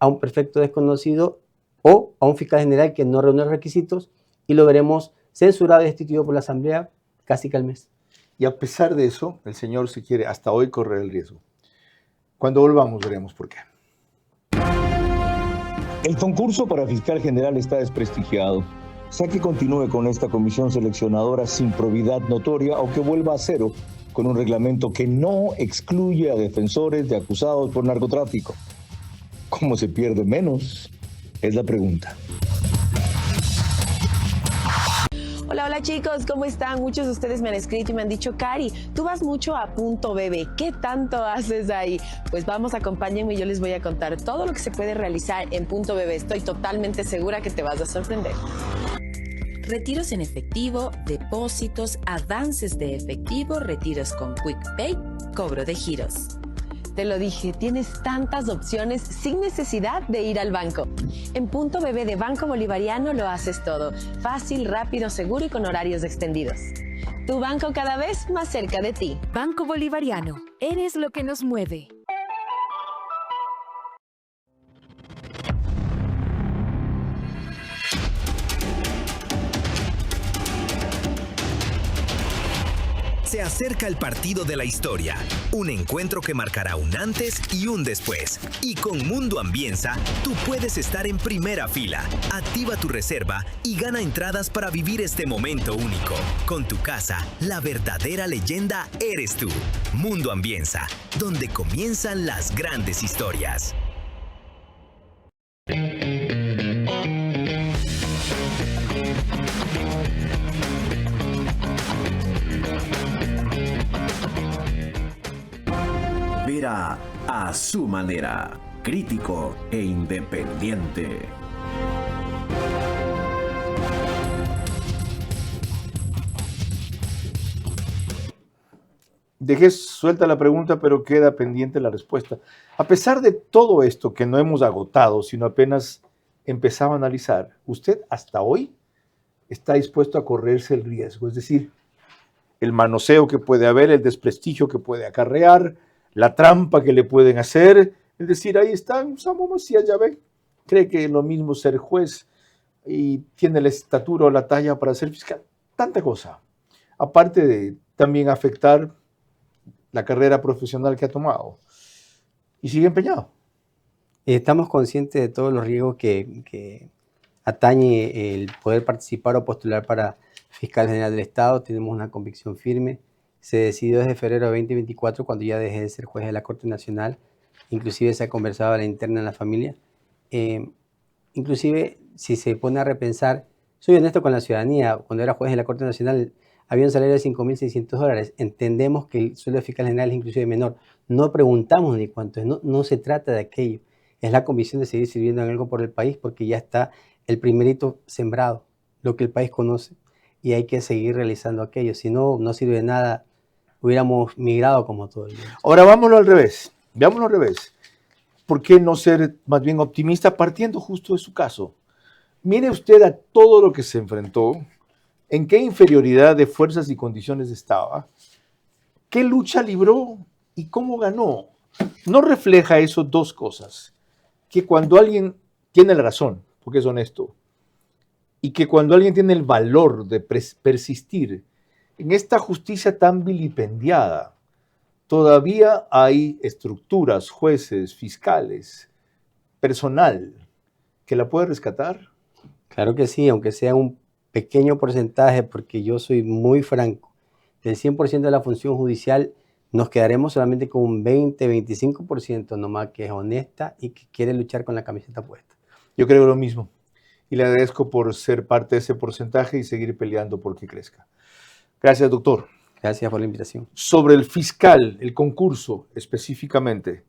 a un perfecto desconocido o a un fiscal general que no reúne los requisitos y lo veremos censurado y destituido por la Asamblea casi que al mes. Y a pesar de eso, el señor, si quiere, hasta hoy correr el riesgo. Cuando volvamos veremos por qué. El concurso para fiscal general está desprestigiado. Sea que continúe con esta comisión seleccionadora sin probidad notoria o que vuelva a cero con un reglamento que no excluye a defensores de acusados por narcotráfico. ¿Cómo se pierde menos? Es la pregunta. Hola chicos, ¿cómo están? Muchos de ustedes me han escrito y me han dicho, Cari, tú vas mucho a Punto BB, ¿qué tanto haces ahí? Pues vamos, acompáñenme y yo les voy a contar todo lo que se puede realizar en Punto BB. Estoy totalmente segura que te vas a sorprender. Retiros en efectivo, depósitos, avances de efectivo, retiros con Quick Pay, cobro de giros. Te lo dije, tienes tantas opciones sin necesidad de ir al banco. En Punto BB de Banco Bolivariano lo haces todo. Fácil, rápido, seguro y con horarios extendidos. Tu banco cada vez más cerca de ti. Banco Bolivariano, eres lo que nos mueve. Se Se acerca el partido de la historia, un encuentro que marcará un antes y un después. Y con Mundo Ambienza, tú puedes estar en primera fila. Activa tu reserva y gana entradas para vivir este momento único. Con tu casa, la verdadera leyenda eres tú. Mundo Ambienza, donde comienzan las grandes historias. Vera a su manera, crítico e independiente. Dejé suelta la pregunta, pero queda pendiente la respuesta. A pesar de todo esto que no hemos agotado, sino apenas empezaba a analizar, ¿usted hasta hoy está dispuesto a correrse el riesgo? Es decir, el manoseo que puede haber, el desprestigio que puede acarrear, la trampa que le pueden hacer, es decir, ahí está Samo Macías, ya ve, cree que es lo mismo ser juez y tiene la estatura o la talla para ser fiscal, tanta cosa, aparte de también afectar la carrera profesional que ha tomado, y sigue empeñado. Estamos conscientes de todos los riesgos que atañe el poder participar o postular para fiscal general del Estado. Tenemos una convicción firme. Se decidió desde febrero de 2024, cuando ya dejé de ser juez de la Corte Nacional. Inclusive se ha conversado a la interna en la familia. Inclusive, si se pone a repensar, soy honesto con la ciudadanía, cuando era juez de la Corte Nacional había un salario de $5.600. Entendemos que el sueldo de fiscal general es inclusive menor. No preguntamos ni cuánto es, no se trata de aquello. Es la convicción de seguir sirviendo en algo por el país, porque ya está el primerito sembrado, lo que el país conoce, y hay que seguir realizando aquello. Si no, no sirve de nada, hubiéramos migrado como todo el mundo. Ahora vámonos al revés, veámoslo al revés. ¿Por qué no ser más bien optimista partiendo justo de su caso? Mire usted a todo lo que se enfrentó, en qué inferioridad de fuerzas y condiciones estaba, qué lucha libró y cómo ganó. ¿No refleja eso dos cosas? Que cuando alguien tiene la razón, porque es honesto, y que cuando alguien tiene el valor de persistir en esta justicia tan vilipendiada, todavía hay estructuras, jueces, fiscales, personal, que la puede rescatar. Claro que sí, aunque sea un pequeño porcentaje, porque yo soy muy franco, del 100% de la función judicial nos quedaremos solamente con un 20-25% nomás que es honesta y que quiere luchar con la camiseta puesta. Yo creo lo mismo y le agradezco por ser parte de ese porcentaje y seguir peleando por que crezca. Gracias, doctor. Gracias por la invitación. Sobre el fiscal, el concurso específicamente,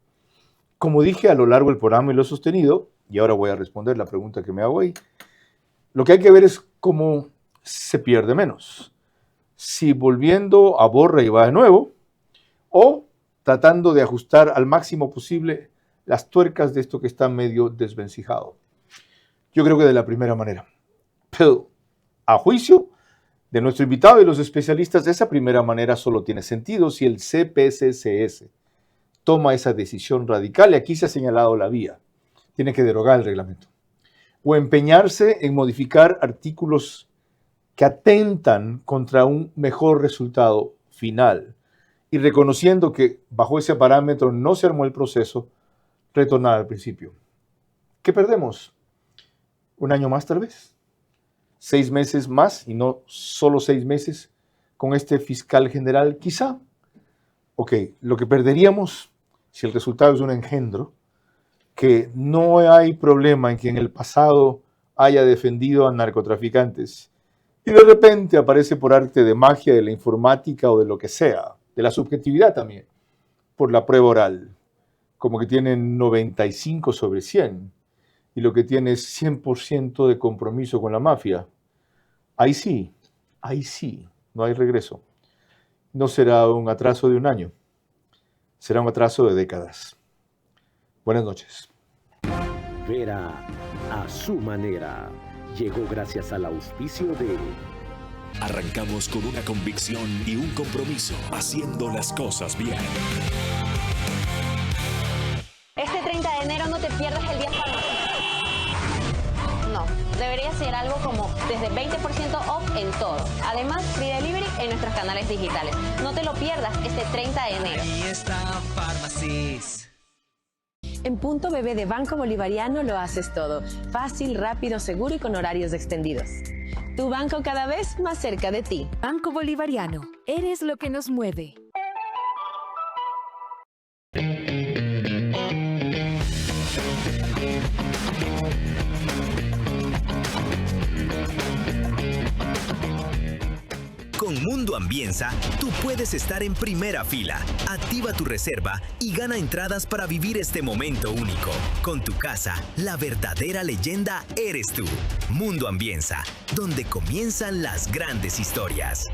como dije a lo largo del programa y lo he sostenido, y ahora voy a responder la pregunta que me hago ahí, lo que hay que ver es cómo se pierde menos. Si volviendo a borra y va de nuevo, o tratando de ajustar al máximo posible las tuercas de esto que está medio desvencijado. Yo creo que de la primera manera. Pero a juicio de nuestro invitado y los especialistas, esa primera manera solo tiene sentido si el CPCCS toma esa decisión radical, y aquí se ha señalado la vía. Tiene que derogar el reglamento. O empeñarse en modificar artículos que atentan contra un mejor resultado final. Y reconociendo que bajo ese parámetro no se armó el proceso, retornar al principio. ¿Qué perdemos? ¿Un año más tal vez? 6 meses más, y no solo 6 meses, con este fiscal general quizá. Ok, lo que perderíamos, si el resultado es un engendro, que no hay problema en que en el pasado haya defendido a narcotraficantes, y de repente aparece por arte de magia de la informática o de lo que sea, de la subjetividad también, por la prueba oral, como que tienen 95 sobre 100, y lo que tiene es 100% de compromiso con la mafia. Ahí sí, no hay regreso. No será un atraso de un año, será un atraso de décadas. Buenas noches. Vera a su manera llegó gracias al auspicio de... Arrancamos con una convicción y un compromiso, haciendo las cosas bien. Este 30 de enero no te pierdas el día farmacéutico. No, debería ser algo como desde 20% off en todo. Además, free delivery en nuestros canales digitales. No te lo pierdas este 30 de enero. Ahí está Pharmacies. En Punto BB de Banco Bolivariano lo haces todo. Fácil, rápido, seguro y con horarios extendidos. Tu banco cada vez más cerca de ti. Banco Bolivariano, eres lo que nos mueve. Con Mundo Ambienza, tú puedes estar en primera fila. Activa tu reserva y gana entradas para vivir este momento único. Con tu casa, la verdadera leyenda eres tú. Mundo Ambienza, donde comienzan las grandes historias.